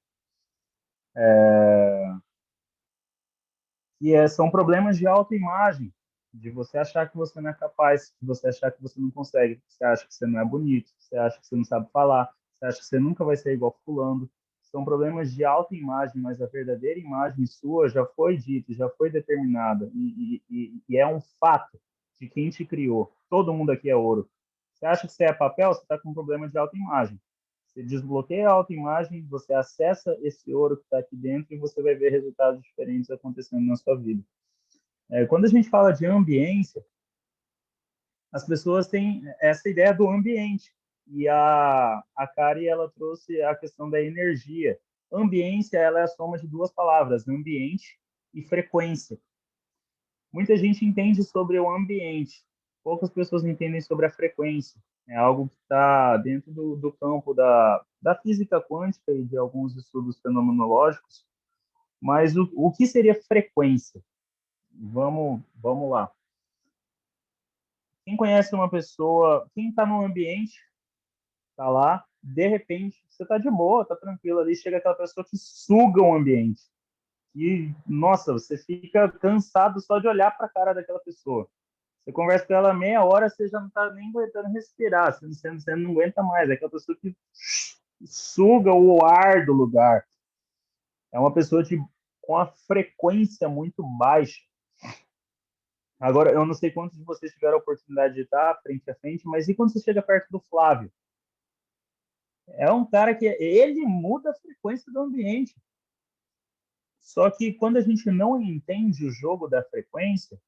São problemas de autoimagem, de você achar que você não é capaz, de você achar que você não consegue, você acha que você não é bonito, você acha que você não sabe falar, você acha que você nunca vai ser igual fulano. São problemas de autoimagem, mas a verdadeira imagem sua já foi dita, já foi determinada, e é um fato de quem te criou. Todo mundo aqui é ouro. Você acha que você é papel, você está com um problema de autoimagem. Você desbloqueia a autoimagem, você acessa esse ouro que está aqui dentro e você vai ver resultados diferentes acontecendo na sua vida. Quando a gente fala de ambiência, as pessoas têm essa ideia do ambiente. E a Kari, ela trouxe a questão da energia. Ambiência, ela é a soma de duas palavras, ambiente e frequência. Muita gente entende sobre o ambiente, poucas pessoas entendem sobre a frequência. É algo que está dentro do campo da física quântica e de alguns estudos fenomenológicos. Mas o que seria frequência? Vamos lá. Quem conhece uma pessoa, quem está no ambiente, está lá, de repente, você está de boa, está tranquilo ali, chega aquela pessoa que suga o ambiente. E, nossa, você fica cansado só de olhar para a cara daquela pessoa. Você conversa com ela meia hora, você já não está nem aguentando respirar, você não aguenta mais. É aquela pessoa que suga o ar do lugar. É uma pessoa com a frequência muito baixa. Agora, eu não sei quantos de vocês tiveram a oportunidade de estar frente a frente, mas e quando você chega perto do Flávio? É um cara que ele muda a frequência do ambiente. Só que quando a gente não entende o jogo da frequência,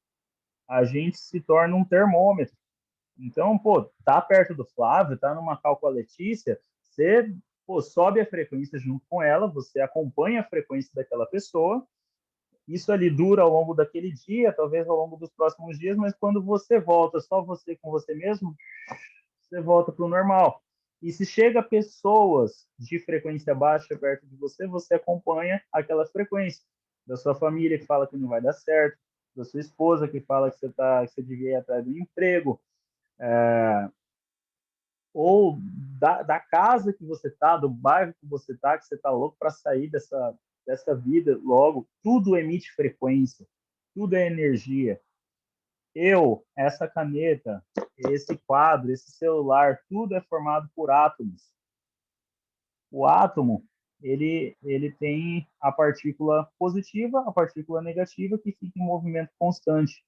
a gente se torna um termômetro. Então, tá perto do Flávio, tá numa call com a Letícia, você, sobe a frequência junto com ela, você acompanha a frequência daquela pessoa, isso ali dura ao longo daquele dia, talvez ao longo dos próximos dias, mas quando você volta, só você com você mesmo, você volta para o normal. E se chega pessoas de frequência baixa perto de você, você acompanha aquela frequência da sua família que fala que não vai dar certo, da sua esposa que fala que você devia ir atrás do emprego, ou da casa que você está, do bairro que você está louco para sair dessa vida logo. Tudo emite frequência, tudo é energia. Essa caneta, esse quadro, esse celular, tudo é formado por átomos. O átomo, ele tem a partícula positiva, a partícula negativa, que fica em movimento constante.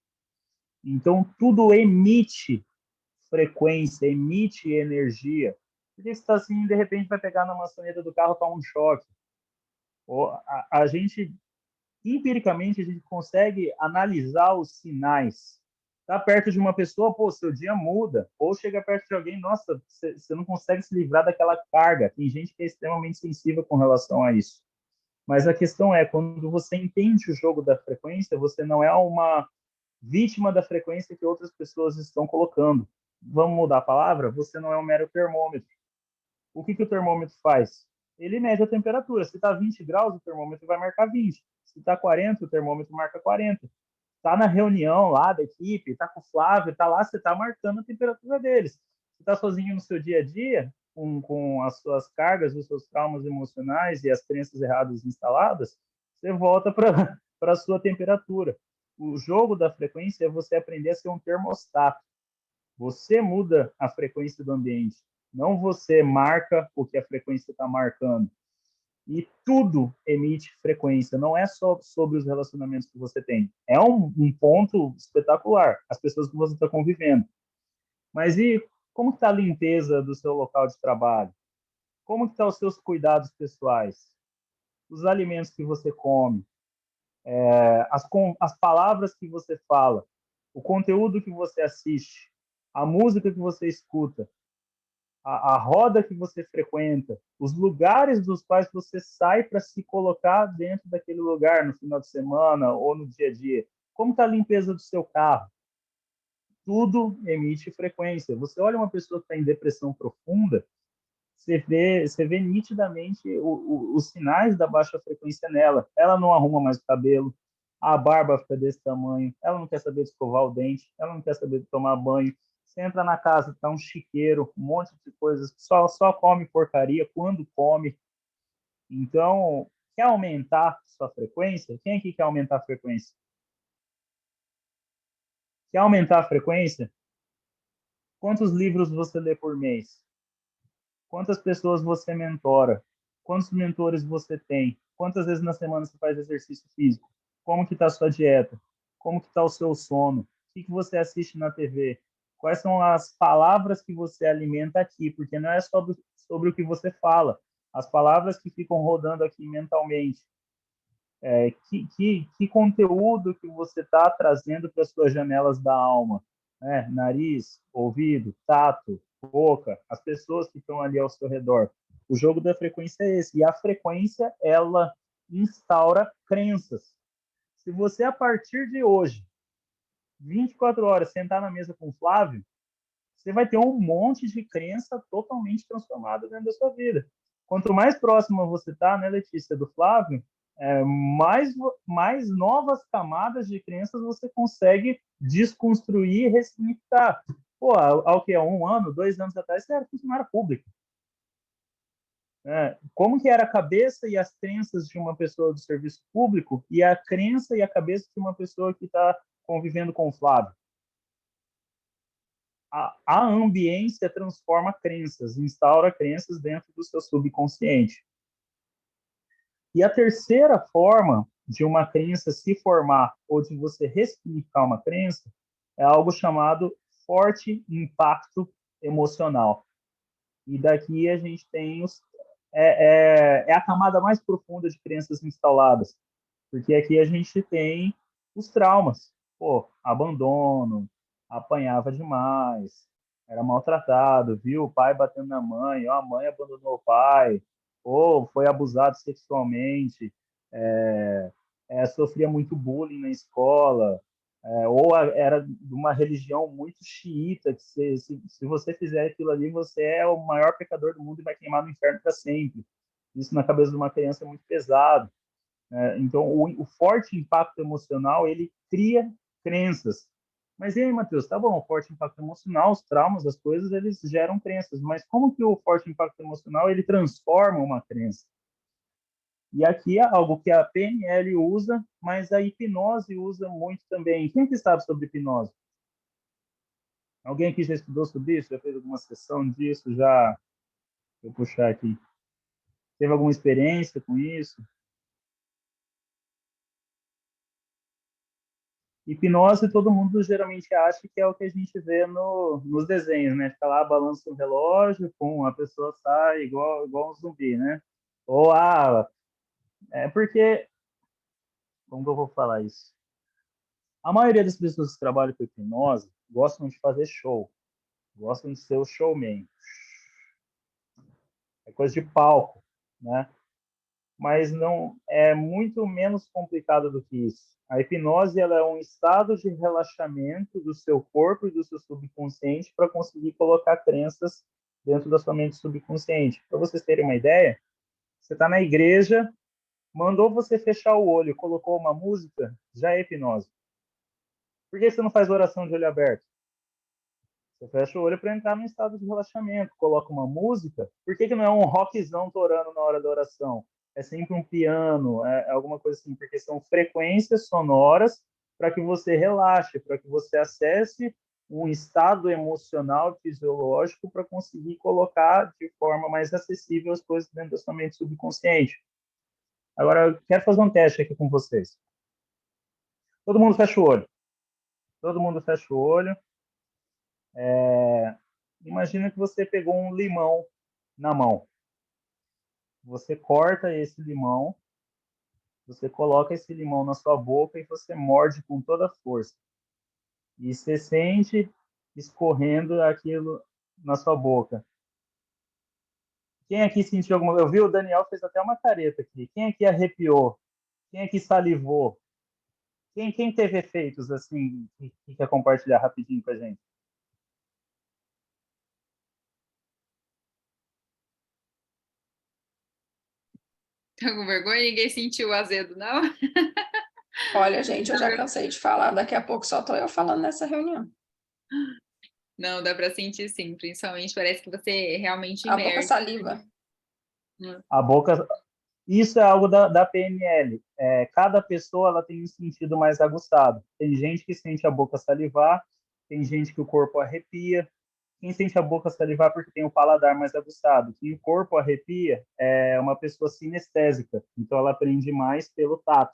Então, tudo emite frequência, emite energia. Por que você está assim, de repente vai pegar na maçaneta do carro, toma um choque? A gente, empiricamente, a gente consegue analisar os sinais. Tá perto de uma pessoa, seu dia muda. Ou chega perto de alguém, nossa, você não consegue se livrar daquela carga. Tem gente que é extremamente sensível com relação a isso. Mas a questão é, quando você entende o jogo da frequência, você não é uma vítima da frequência que outras pessoas estão colocando. Vamos mudar a palavra? Você não é um mero termômetro. O que o termômetro faz? Ele mede a temperatura. Se está 20 graus, o termômetro vai marcar 20. Se está 40, o termômetro marca 40. Está na reunião lá da equipe, está com o Flávio, está lá, você está marcando a temperatura deles. Você está sozinho no seu dia a dia, com as suas cargas, os seus traumas emocionais e as crenças erradas instaladas, você volta para a sua temperatura. O jogo da frequência é você aprender a ser um termostato. Você muda a frequência do ambiente, não você marca o que a frequência está marcando. E tudo emite frequência, não é só sobre os relacionamentos que você tem. É um ponto espetacular, as pessoas que você está convivendo. Mas e como está a limpeza do seu local de trabalho? Como estão os seus cuidados pessoais? Os alimentos que você come? As palavras que você fala? O conteúdo que você assiste? A música que você escuta? A roda que você frequenta, os lugares dos quais você sai para se colocar dentro daquele lugar no final de semana ou no dia a dia. Como está a limpeza do seu carro? Tudo emite frequência. Você olha uma pessoa que está em depressão profunda, você vê nitidamente os sinais da baixa frequência nela. Ela não arruma mais o cabelo, a barba fica desse tamanho, ela não quer saber de escovar o dente, ela não quer saber de tomar banho. Você entra na casa, tá um chiqueiro, um monte de coisas, só come porcaria quando come. Então, quer aumentar sua frequência? Quem aqui quer aumentar a frequência? Quer aumentar a frequência? Quantos livros você lê por mês? Quantas pessoas você mentora? Quantos mentores você tem? Quantas vezes na semana você faz exercício físico? Como que está a sua dieta? Como que está o seu sono? O que você assiste na TV? Quais são as palavras que você alimenta aqui? Porque não é sobre o que você fala. As palavras que ficam rodando aqui mentalmente. Que conteúdo que você está trazendo para as suas janelas da alma? Nariz, ouvido, tato, boca, as pessoas que estão ali ao seu redor. O jogo da frequência é esse. E a frequência, ela instaura crenças. Se você, a partir de hoje, 24 horas, sentar na mesa com o Flávio, você vai ter um monte de crença totalmente transformada dentro da sua vida. Quanto mais próxima você está, né, Letícia, do Flávio, mais novas camadas de crenças você consegue desconstruir e ressignificar. Pô, ao que é 1 ano, 2 anos atrás, você era funcionário público. Como que era a cabeça e as crenças de uma pessoa do serviço público e a crença e a cabeça de uma pessoa que está convivendo com o Flávio? A ambiência transforma crenças, instaura crenças dentro do seu subconsciente. E a terceira forma de uma crença se formar ou de você ressignificar uma crença é algo chamado forte impacto emocional. E daqui a gente tem a camada mais profunda de crenças instaladas, porque aqui a gente tem os traumas. Pô, abandono, apanhava demais, era maltratado, viu o pai batendo na mãe, ou a mãe abandonou o pai, ou foi abusado sexualmente, sofria muito bullying na escola, ou era de uma religião muito xiita, que se você fizer aquilo ali, você é o maior pecador do mundo e vai queimar no inferno para sempre. Isso na cabeça de uma criança é muito pesado. Então, o forte impacto emocional, ele cria crenças. Mas e aí, Matheus, tá bom, o forte impacto emocional, os traumas, as coisas, eles geram crenças. Mas como que o forte impacto emocional, ele transforma uma crença? E aqui é algo que a PNL usa, mas a hipnose usa muito também. Quem que sabe sobre hipnose? Alguém aqui já estudou sobre isso? Já fez alguma sessão disso? Já? Vou puxar aqui. Teve alguma experiência com isso? Hipnose, todo mundo geralmente acha que é o que a gente vê nos desenhos, né? Fica lá, balança o relógio, pum, a pessoa sai igual um zumbi, né? Ou, porque... Como que eu vou falar isso? A maioria das pessoas que trabalham com hipnose gostam de fazer show, gostam de ser o showman. É coisa de palco, né? Mas não é muito menos complicado do que isso. A hipnose, ela é um estado de relaxamento do seu corpo e do seu subconsciente para conseguir colocar crenças dentro da sua mente subconsciente. Para vocês terem uma ideia, você está na igreja, mandou você fechar o olho, colocou uma música, já é hipnose. Por que você não faz oração de olho aberto? Você fecha o olho para entrar num estado de relaxamento, coloca uma música. Por que não é um rockzão torando na hora da oração? É sempre um piano, é alguma coisa assim, porque são frequências sonoras para que você relaxe, para que você acesse um estado emocional e fisiológico para conseguir colocar de forma mais acessível as coisas dentro da sua mente subconsciente. Agora, eu quero fazer um teste aqui com vocês. Todo mundo fecha o olho. Todo mundo fecha o olho. Imagina que você pegou um limão na mão. Você corta esse limão, você coloca esse limão na sua boca e você morde com toda a força. E você sente escorrendo aquilo na sua boca. Quem aqui sentiu alguma coisa? Eu vi o Daniel fez até uma careta aqui. Quem aqui arrepiou? Quem aqui salivou? Quem teve efeitos assim que quer compartilhar rapidinho com a gente? Tá com vergonha? Ninguém sentiu o azedo, não? Olha, gente, eu já cansei de falar. Daqui a pouco só tô eu falando nessa reunião. Não, dá para sentir sim. Principalmente parece que você realmente A boca imerge. saliva. A boca... Isso é algo da PNL. Cada pessoa ela tem um sentido mais aguçado. Tem gente que sente a boca salivar, tem gente que o corpo arrepia. Quem sente a boca salivar porque tem o paladar mais aguçado. Quem o corpo arrepia é uma pessoa sinestésica, então ela aprende mais pelo tato.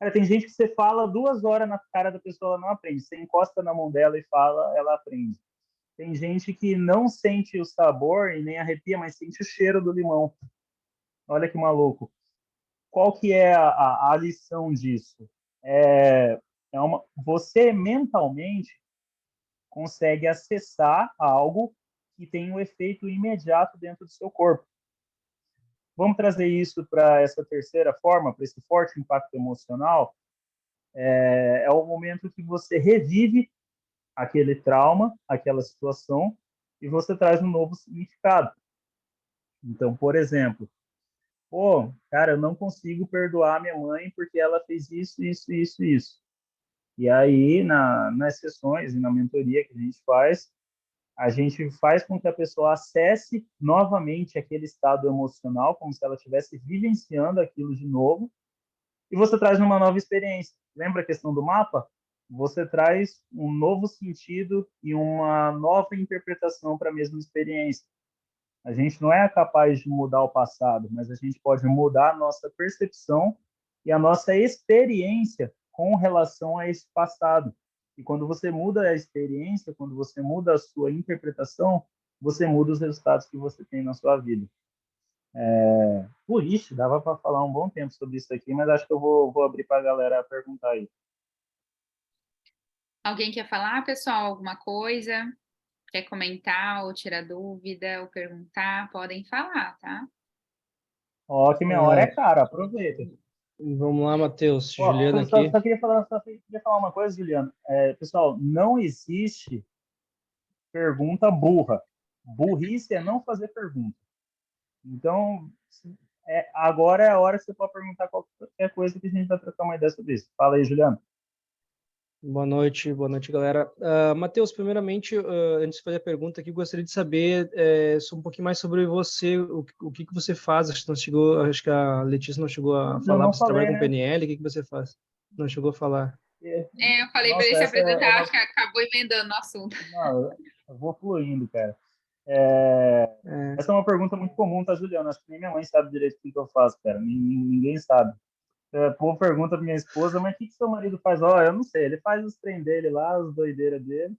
Cara, tem gente que você fala 2 horas na cara da pessoa, ela não aprende. Você encosta na mão dela e fala, ela aprende. Tem gente que não sente o sabor e nem arrepia, mas sente o cheiro do limão. Olha que maluco. Qual que é a lição disso? Você mentalmente consegue acessar algo que tem um efeito imediato dentro do seu corpo. Vamos trazer isso para essa terceira forma, para esse forte impacto emocional. É o momento que você revive aquele trauma, aquela situação, e você traz um novo significado. Então, por exemplo, cara, eu não consigo perdoar minha mãe porque ela fez isso, isso, isso, isso. E aí, nas sessões e na mentoria que a gente faz com que a pessoa acesse novamente aquele estado emocional, como se ela estivesse vivenciando aquilo de novo, e você traz uma nova experiência. Lembra a questão do mapa? Você traz um novo sentido e uma nova interpretação para a mesma experiência. A gente não é capaz de mudar o passado, mas a gente pode mudar a nossa percepção e a nossa experiência com relação a esse passado. E quando você muda a experiência, quando você muda a sua interpretação, você muda os resultados que você tem na sua vida. Por isso, dava para falar um bom tempo sobre isso aqui, mas acho que eu vou abrir para a galera perguntar aí. Alguém quer falar, pessoal, alguma coisa? Quer comentar ou tirar dúvida ou perguntar? Podem falar, tá? Que minha hora é cara, aproveita. Vamos lá, Matheus. Juliana aqui. Só queria falar uma coisa, Juliana. Pessoal, não existe pergunta burra. Burrice é não fazer pergunta. Então, agora é a hora que você pode perguntar qualquer coisa que a gente vai trocar uma ideia sobre isso. Fala aí, Juliana. Boa noite, galera. Matheus, primeiramente, antes de fazer a pergunta aqui, gostaria de saber um pouquinho mais sobre você, o que você faz. Acho que a Letícia não chegou a falar. Você trabalha com PNL, o que você faz? Não chegou a falar. Eu falei para ele se apresentar, acho que acabou emendando no assunto. Não, eu vou fluindo, cara. Essa é uma pergunta muito comum, tá, Juliana? Acho que nem minha mãe sabe direito o que eu faço, cara. Ninguém sabe. Pô, pergunta pra minha esposa, mas o que seu marido faz? Eu não sei, ele faz os trem dele lá, as doideiras dele.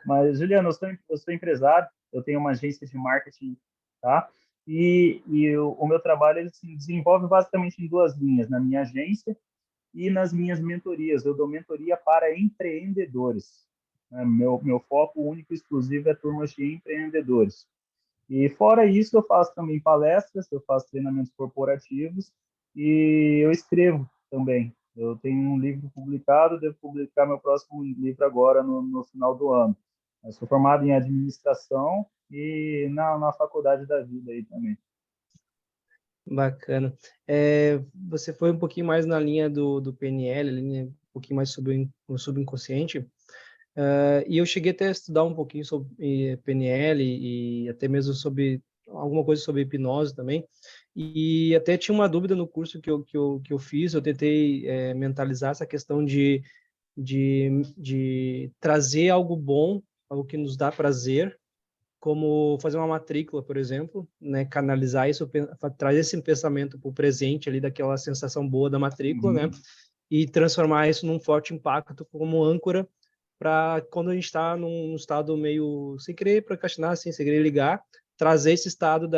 Mas, Juliana, eu sou empresário, eu tenho uma agência de marketing, tá? E o meu trabalho ele se desenvolve basicamente em 2 linhas, na minha agência e nas minhas mentorias. Eu dou mentoria para empreendedores. Meu foco único e exclusivo é turmas de empreendedores. E fora isso, eu faço também palestras, eu faço treinamentos corporativos e eu escrevo também. Eu tenho um livro publicado, devo publicar meu próximo livro agora no final do ano. Eu sou formado em administração e na faculdade da vida aí também. Bacana. Você foi um pouquinho mais na linha do PNL, um pouquinho mais sobre o subconsciente. E eu cheguei até a estudar um pouquinho sobre PNL e até mesmo sobre alguma coisa sobre hipnose também. E até tinha uma dúvida no curso que eu fiz. Eu tentei mentalizar essa questão de de trazer algo bom, algo que nos dá prazer, como fazer uma matrícula, por exemplo, né, canalizar isso, trazer esse pensamento para o presente ali, daquela sensação boa da matrícula, né, e transformar isso num forte impacto como âncora para quando a gente está num estado meio sem querer procrastinar, assim, sem querer ligar, trazer esse estado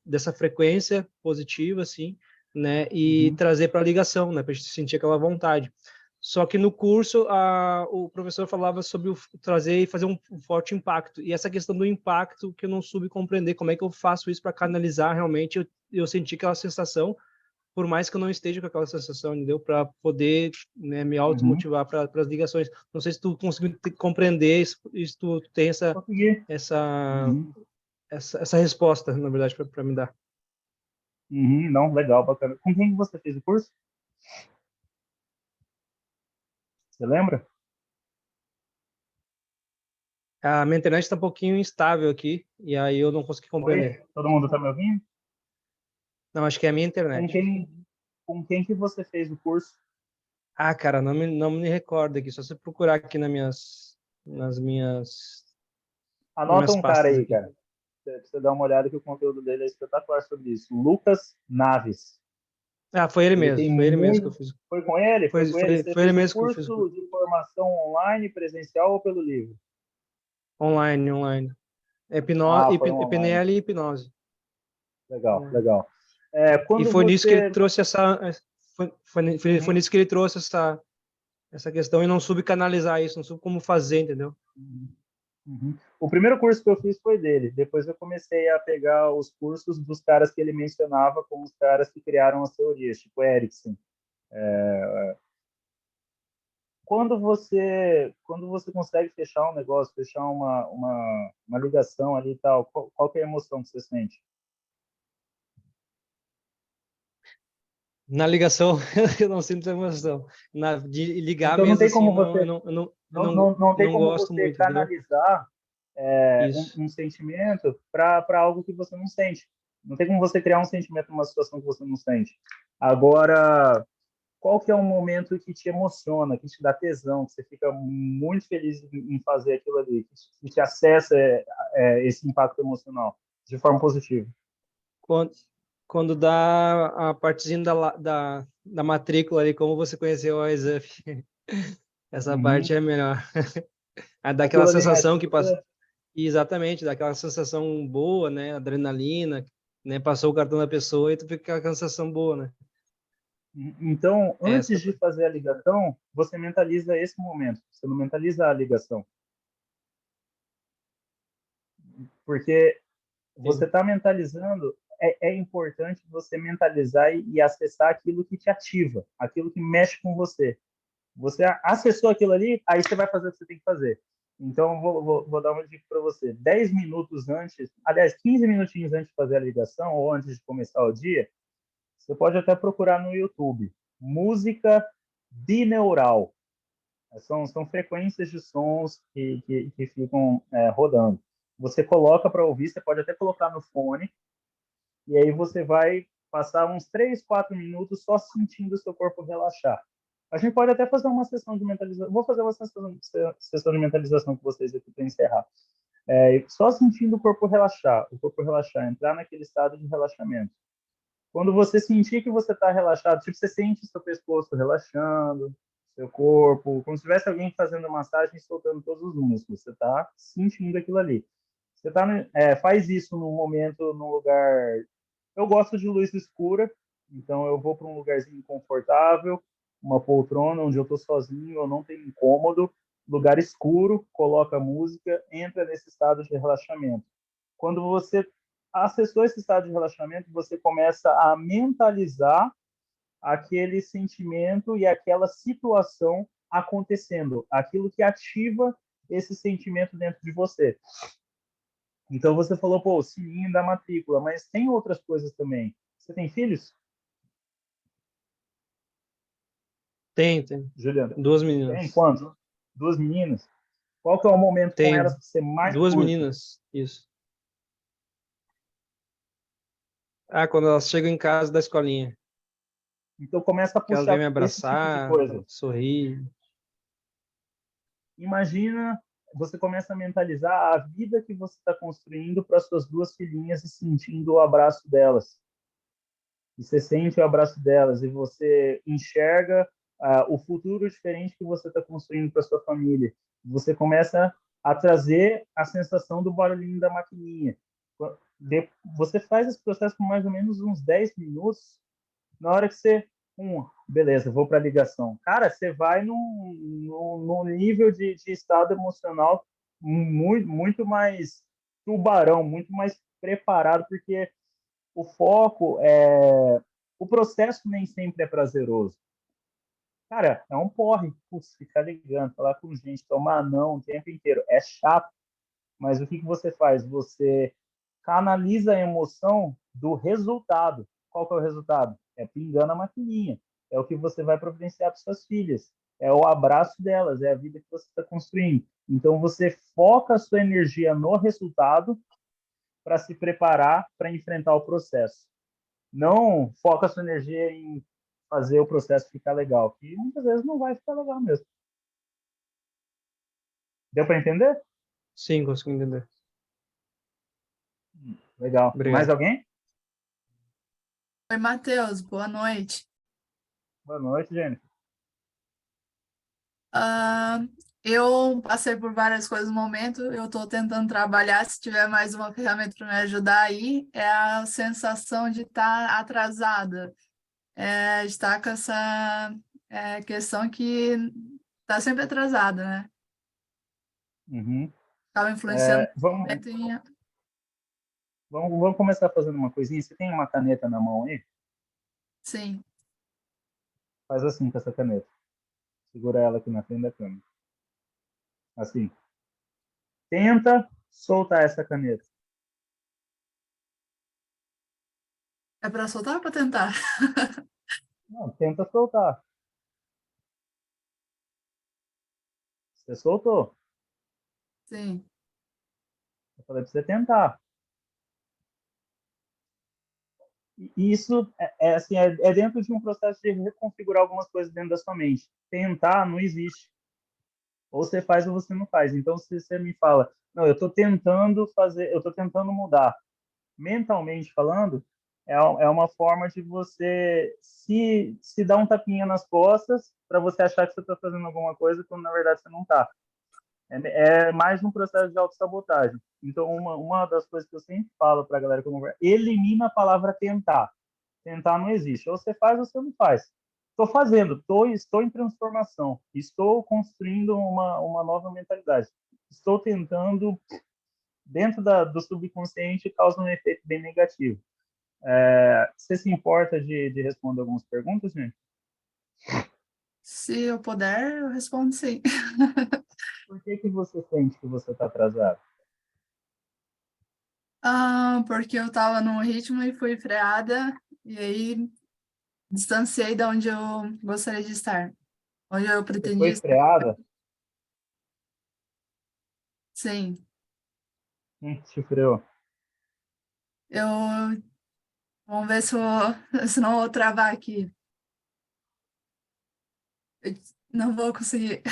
dessa frequência positiva, assim, né, e trazer para a ligação, né, para a gente sentir aquela vontade. Só que no curso o professor falava sobre trazer e fazer um forte impacto. E essa questão do impacto que eu não soube compreender, como é que eu faço isso para canalizar realmente, eu senti aquela sensação, por mais que eu não esteja com aquela sensação, entendeu? Para poder, né, me automotivar para as ligações. Não sei se tu conseguiu compreender isso, tu tem essa resposta, na verdade, para me dar. Não, legal, bacana. Com quem você fez o curso? Você lembra? A minha internet está um pouquinho instável aqui, e aí eu não consegui compreender. Oi? Todo mundo está me ouvindo? Não, acho que é a minha internet. Com quem que você fez o curso? Ah, cara, não me recordo aqui. Só você procurar aqui nas minhas Anota um cara aí, aqui. cara. Você dá uma olhada que o conteúdo dele é espetacular sobre isso. Lucas Naves. Ah, foi ele mesmo. Foi ele mesmo que eu fiz. Foi com ele? Foi Você ele fez mesmo o que eu fiz. curso de formação online, presencial ou pelo livro? Online. Foi online. PNL e hipnose. Legal, É. legal. E foi nisso que ele trouxe foi nisso que ele trouxe essa questão e não soube canalizar isso, não soube como fazer, entendeu? O primeiro curso que eu fiz foi dele. Depois eu comecei a pegar os cursos dos caras que ele mencionava como os caras que criaram as teorias, tipo Erickson. Quando você consegue fechar um negócio, fechar uma ligação ali e tal, qual que é a emoção que você sente? Na ligação, eu não sinto emoção. De ligar Então não mesmo tem assim, como você não tem não como gosto você muito, entendeu? canalizar Isso. um sentimento para algo que você não sente. Não tem como você criar um sentimento numa situação que você não sente. Agora, qual que é um momento que te emociona, que te dá tesão, que você fica muito feliz em fazer aquilo ali, que te acessa esse impacto emocional de forma positiva? Quando dá a partezinha da matrícula ali, como você conheceu a exame. Essa parte é melhor. Dá aquela Aquilo ali mexe sensação com que passa. você? Exatamente, dá aquela sensação boa, né? Adrenalina, né? Passou o cartão da pessoa e tu fica com aquela sensação boa, né? Então, antes Essa. de fazer a ligação, você mentaliza esse momento. Você não mentaliza a ligação. Porque você está mentalizando, é importante você mentalizar e acessar aquilo que te ativa, aquilo que mexe com você. Você acessou aquilo ali, aí você vai fazer o que você tem que fazer. Então, vou dar uma dica para você. 10 minutos antes, aliás, 15 minutinhos antes de fazer a ligação ou antes de começar o dia, você pode até procurar no YouTube. Música bineural. São frequências de sons que ficam rodando. Você coloca para ouvir, você pode até colocar no fone, e aí você vai passar uns 3, 4 minutos só sentindo o seu corpo relaxar. A gente pode até fazer uma sessão de mentalização. Vou fazer uma sessão de mentalização com vocês aqui para encerrar. Só sentindo o corpo relaxar, entrar naquele estado de relaxamento. Quando você sentir que você está relaxado, tipo, você sente seu pescoço relaxando, seu corpo, como se tivesse alguém fazendo massagem e soltando todos os músculos. Você está sentindo aquilo ali. Você faz isso num momento, num lugar. Eu gosto de luz escura, então eu vou para um lugarzinho confortável, uma poltrona onde eu estou sozinho, eu não tenho incômodo, lugar escuro, coloca a música, entra nesse estado de relaxamento. Quando você acessou esse estado de relaxamento, você começa a mentalizar aquele sentimento e aquela situação acontecendo, aquilo que ativa esse sentimento dentro de você. Então você falou, pô, o sininho da matrícula, mas tem outras coisas também. Você tem filhos? Tem. Juliana? 2 meninas. Tem? Quantos? 2 meninas? Qual que é o momento com elas que você mais 2 curte? meninas, isso. Quando elas chegam em casa da escolinha. Então começa a Que elas vêm puxar me esse tipo de abraçar, coisa. sorrir. Imagina, você começa a mentalizar a vida que você está construindo para suas duas filhinhas e sentindo o abraço delas. E você sente o abraço delas e você enxerga o futuro diferente que você está construindo para sua família. Você começa a trazer a sensação do barulhinho da maquininha. Você faz esse processo por mais ou menos uns 10 minutos. Na hora que você... beleza, vou para a ligação. Cara, você vai num nível de estado emocional muito mais tubarão, muito mais preparado, porque o foco é... O processo nem sempre é prazeroso. Cara, é um porre. Putz, ficar ligando, falar com gente, tomar não o tempo inteiro. É chato. Mas o que você faz? Você canaliza a emoção do resultado. Qual que é o resultado? É pingando a maquininha. É o que você vai providenciar para suas filhas. É o abraço delas, é a vida que você está construindo. Então, você foca a sua energia no resultado para se preparar para enfrentar o processo. Não foca a sua energia em fazer o processo ficar legal, que muitas vezes não vai ficar legal mesmo. Deu para entender? Sim, consigo entender. Legal. Mais Obrigado. alguém? Oi, Matheus, boa noite. Boa noite, Jennifer. Ah, eu passei por várias coisas no momento, eu estou tentando trabalhar. Se tiver mais uma ferramenta para me ajudar aí, é a sensação de estar atrasada, de estar com essa questão que está sempre atrasada, né? Uhum. Estava influenciando Vamos, muito em... vamos começar fazendo uma coisinha. Você tem uma caneta na mão aí? Sim, Faz assim com essa caneta. Segura ela aqui na frente da câmera. Assim. Tenta soltar essa caneta. é para soltar ou para tentar? Não, tenta soltar. Você soltou. Sim, Eu falei para você tentar. E isso assim, é dentro de um processo de reconfigurar algumas coisas dentro da sua mente. Tentar não existe. Ou você faz ou você não faz. Então, se você me fala, não, eu estou tentando fazer, eu estou tentando mudar, mentalmente falando, é uma forma de você se dar um tapinha nas costas para você achar que você está fazendo alguma coisa quando na verdade você não está. É mais um processo de autossabotagem. Então, uma das coisas que eu sempre falo para a galera que eu converso, elimina a palavra tentar. Tentar não existe. Ou você faz ou você não faz. Estou fazendo, estou em transformação, estou construindo uma nova mentalidade. Estou tentando, dentro do subconsciente, causa um efeito bem negativo. Você se importa de responder algumas perguntas, gente? se eu puder, eu respondo sim. Por que você sente que você está atrasado? Porque eu estava num ritmo e fui freada, e aí distanciei da onde eu gostaria de estar, onde eu Você pretendia foi estar. freada? Sim, Quem te freou? eu vamos ver se se não vou travar aqui. Eu não vou conseguir.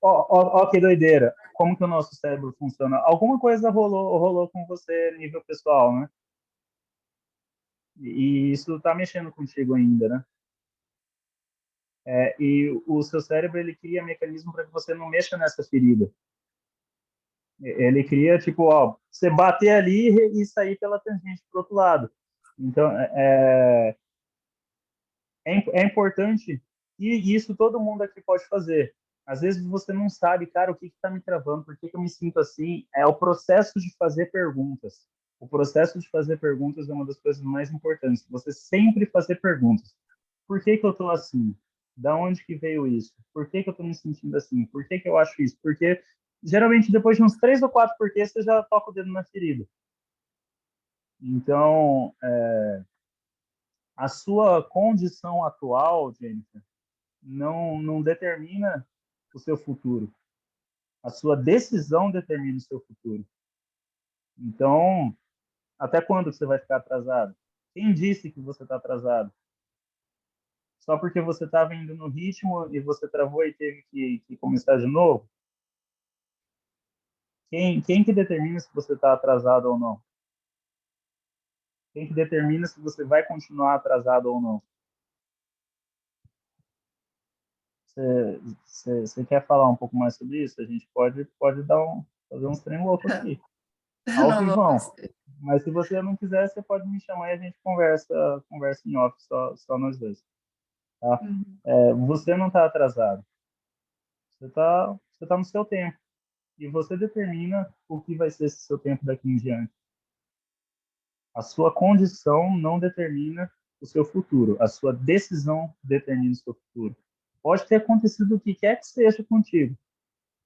Ó, que doideira. Como que o nosso cérebro funciona? Alguma coisa rolou com você nível pessoal, né? E isso está mexendo contigo ainda, né? E o seu cérebro ele cria mecanismo para que você não mexa nessa ferida. Ele cria tipo, ó, você bater ali e sair pela tangente para outro lado. Então é importante e isso todo mundo aqui pode fazer. Às vezes você não sabe, cara, o que está me travando, por que eu me sinto assim. É o processo de fazer perguntas. O processo de fazer perguntas é uma das coisas mais importantes. Você sempre fazer perguntas. Por que eu estou assim? Da onde que veio isso? Por que eu estou me sentindo assim? Por que eu acho isso? Porque geralmente depois de uns 3 ou 4 porquês você já toca o dedo na ferida. Então, a sua condição atual, Jennifer, não determina o seu futuro. A sua decisão determina o seu futuro. Então, até quando você vai ficar atrasado? Quem disse que você está atrasado? Só porque você estava indo no ritmo e você travou e teve que começar de novo? Quem que determina se você está atrasado ou não? Quem que determina se você vai continuar atrasado ou não? Você quer falar um pouco mais sobre isso? A gente pode fazer uns treinos loucos aqui, Eu ao não vou vivão. conseguir. Mas se você não quiser, você pode me chamar e a gente conversa em off, só nós dois. Tá? Uhum. Você não está atrasado. Você tá no seu tempo. E você determina o que vai ser esse seu tempo daqui em diante. A sua condição não determina o seu futuro. A sua decisão determina o seu futuro. Pode ter acontecido o que quer que seja contigo.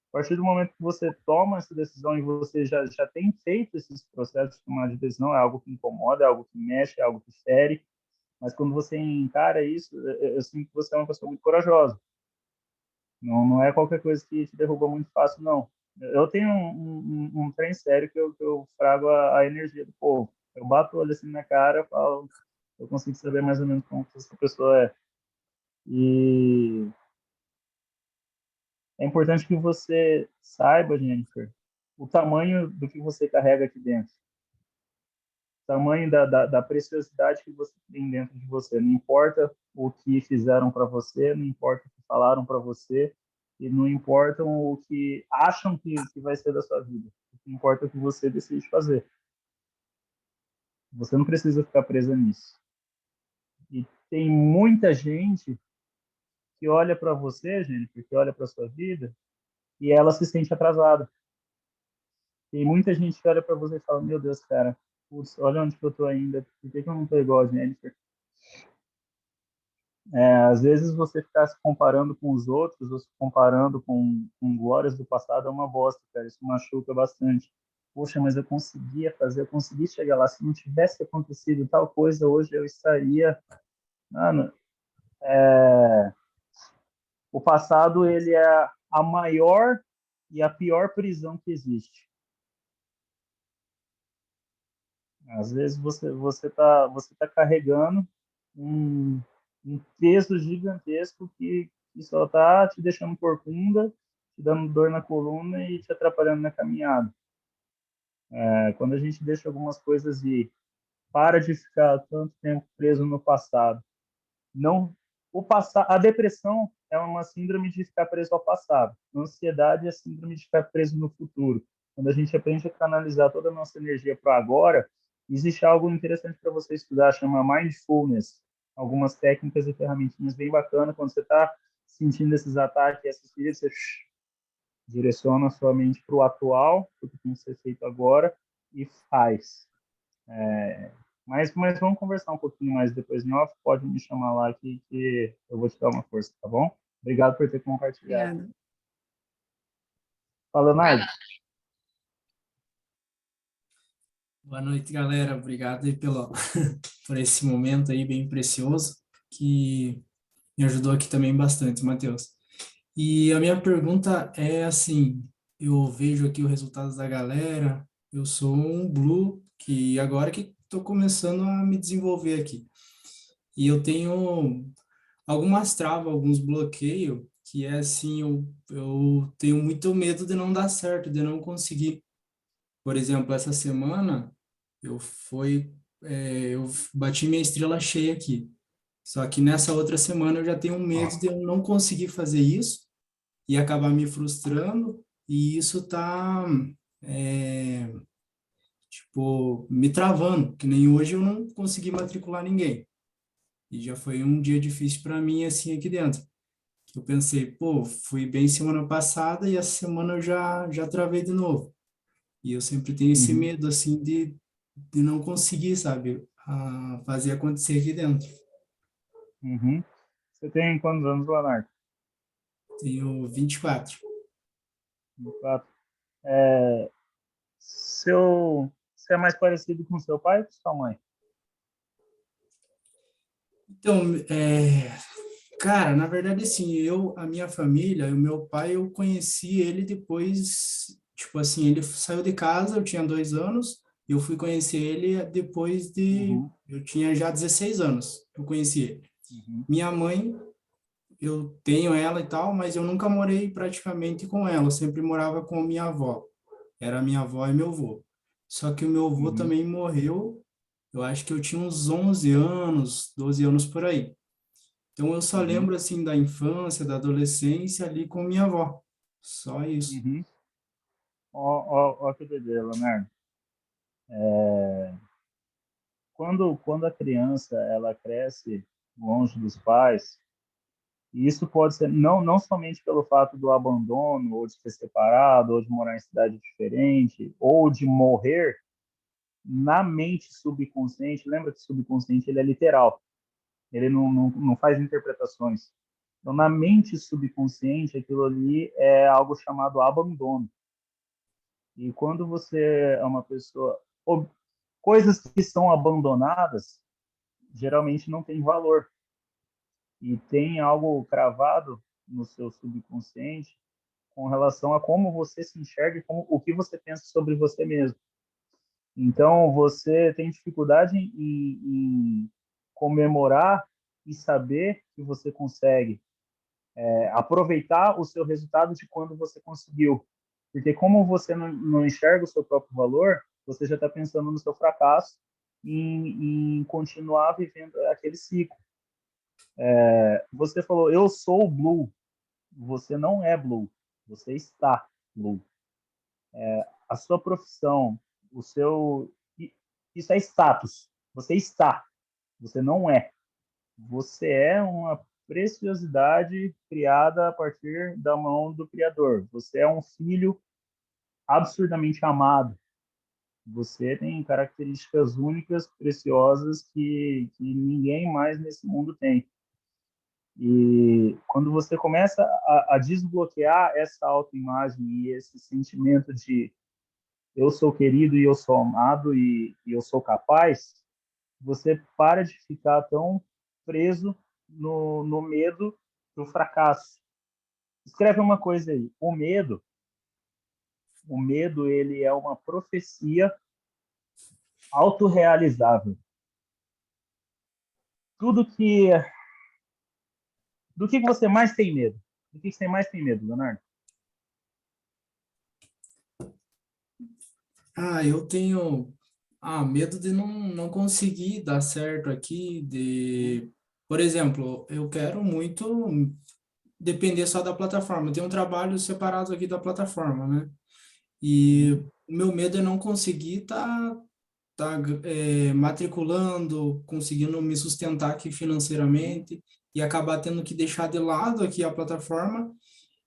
A partir do momento que você toma essa decisão e você já tem feito esses processos de tomar de decisão, é algo que incomoda, é algo que mexe, é algo que fere. Mas quando você encara isso, eu sinto que você é uma pessoa muito corajosa. Não é qualquer coisa que te derruba muito fácil, não. Eu tenho um trem sério que eu frago a energia do povo. Eu bato o olho assim na cara e falo, eu consigo saber mais ou menos como que essa pessoa é. E é importante que você saiba, Jennifer, o tamanho do que você carrega aqui dentro. O tamanho da preciosidade que você tem dentro de você. Não importa o que fizeram para você, não importa o que falaram para você, e não importa o que acham que vai ser da sua vida. O que importa é o que você decide fazer. Você não precisa ficar presa nisso. E tem muita gente que olha para você, Jennifer, que olha para sua vida, e ela se sente atrasada. Tem muita gente que olha para você e fala, meu Deus, cara, putz, olha onde que eu tô ainda, por que eu não tô igual a Jennifer? Às vezes você ficar se comparando com os outros, ou se comparando com glórias do passado é uma bosta, cara, isso machuca bastante. Poxa, mas eu conseguia fazer, eu consegui chegar lá, se não tivesse acontecido tal coisa, hoje eu estaria... Mano, o passado, ele é a maior e a pior prisão que existe. Às vezes você tá carregando um peso gigantesco que só tá te deixando corcunda, te dando dor na coluna e te atrapalhando na caminhada. Quando a gente deixa algumas coisas ir, para de ficar tanto tempo preso no passado. Não, a depressão é uma síndrome de ficar preso ao passado. A ansiedade é a síndrome de ficar preso no futuro. Quando a gente aprende a canalizar toda a nossa energia para agora, existe algo interessante para você estudar, chama Mindfulness. Algumas técnicas e ferramentinhas bem bacanas. Quando você está sentindo esses ataques, essas feridas, você direciona a sua mente para o atual, para o que tem que ser feito agora, e faz. Mas vamos conversar um pouquinho mais depois em off. Pode me chamar lá que eu vou te dar uma força, tá bom? Obrigado por ter compartilhado. Obrigada. Fala, Leonardo. Boa noite, galera. Obrigado aí por esse momento aí bem precioso, que me ajudou aqui também bastante, Matheus. E a minha pergunta é assim, eu vejo aqui os resultados da galera, eu sou um Blue, que agora que estou começando a me desenvolver aqui. E eu tenho algumas travas, alguns bloqueios, que é assim, eu tenho muito medo de não dar certo, de não conseguir. Por exemplo, essa semana eu bati minha estrela cheia aqui. Só que nessa outra semana eu já tenho medo de eu não conseguir fazer isso e acabar me frustrando, e isso tá, tipo, me travando, que nem hoje eu não consegui matricular ninguém. E já foi um dia difícil para mim, assim, aqui dentro. Eu pensei, pô, fui bem semana passada e essa semana eu já travei de novo. E eu sempre tenho esse medo, assim, de não conseguir, sabe, fazer acontecer aqui dentro. Você tem quantos anos, Leonardo? Tenho 24. 24. Você é mais parecido com seu pai ou com sua mãe? Então, cara, na verdade, assim, a minha família, o meu pai, eu conheci ele depois, tipo assim, ele saiu de casa, eu tinha 2 anos, eu fui conhecer ele depois eu tinha já 16 anos, eu conheci ele. Minha mãe, eu tenho ela e tal, mas eu nunca morei praticamente com ela, eu sempre morava com minha avó. era minha avó e meu avô. Só que o meu avô Uhum, também morreu, eu acho que eu tinha uns 11 anos, 12 anos por aí. Então eu só uhum, lembro assim da infância, da adolescência ali com minha avó. Só isso. uhum. Ó que doideira, Leonardo. Quando a criança ela cresce longe dos pais, e isso pode ser não somente pelo fato do abandono, ou de ser separado, ou de morar em cidade diferente, ou de morrer, na mente subconsciente, lembra que o subconsciente ele é literal, ele não faz interpretações. Então, na mente subconsciente, aquilo ali é algo chamado abandono. E quando você é uma pessoa... Coisas que são abandonadas, geralmente não tem valor. E tem algo cravado no seu subconsciente com relação a como você se enxerga e o que você pensa sobre você mesmo. Então, você tem dificuldade em comemorar e saber que você consegue aproveitar o seu resultado de quando você conseguiu. Porque como você não enxerga o seu próprio valor, você já está pensando no seu fracasso em continuar vivendo aquele ciclo. Você falou, eu sou blue. Você não é blue. Você está blue. A sua profissão, o seu... Isso é status. Você está. Você não é. Você é uma preciosidade criada a partir da mão do Criador. Você é um filho absurdamente amado. Você tem características únicas, preciosas, que ninguém mais nesse mundo tem. E quando você começa a desbloquear essa autoimagem e esse sentimento de eu sou querido e eu sou amado e eu sou capaz, você para de ficar tão preso no medo do fracasso. Escreve uma coisa aí. O medo ele é uma profecia autorrealizável. Tudo que do que você mais tem medo? Do que você mais tem medo, Leonardo? Eu tenho medo de não conseguir dar certo aqui, por exemplo, eu quero muito depender só da plataforma. Eu tenho um trabalho separado aqui da plataforma, né? E Uhum, o meu medo é não conseguir matriculando, conseguindo me sustentar aqui financeiramente e acabar tendo que deixar de lado aqui a plataforma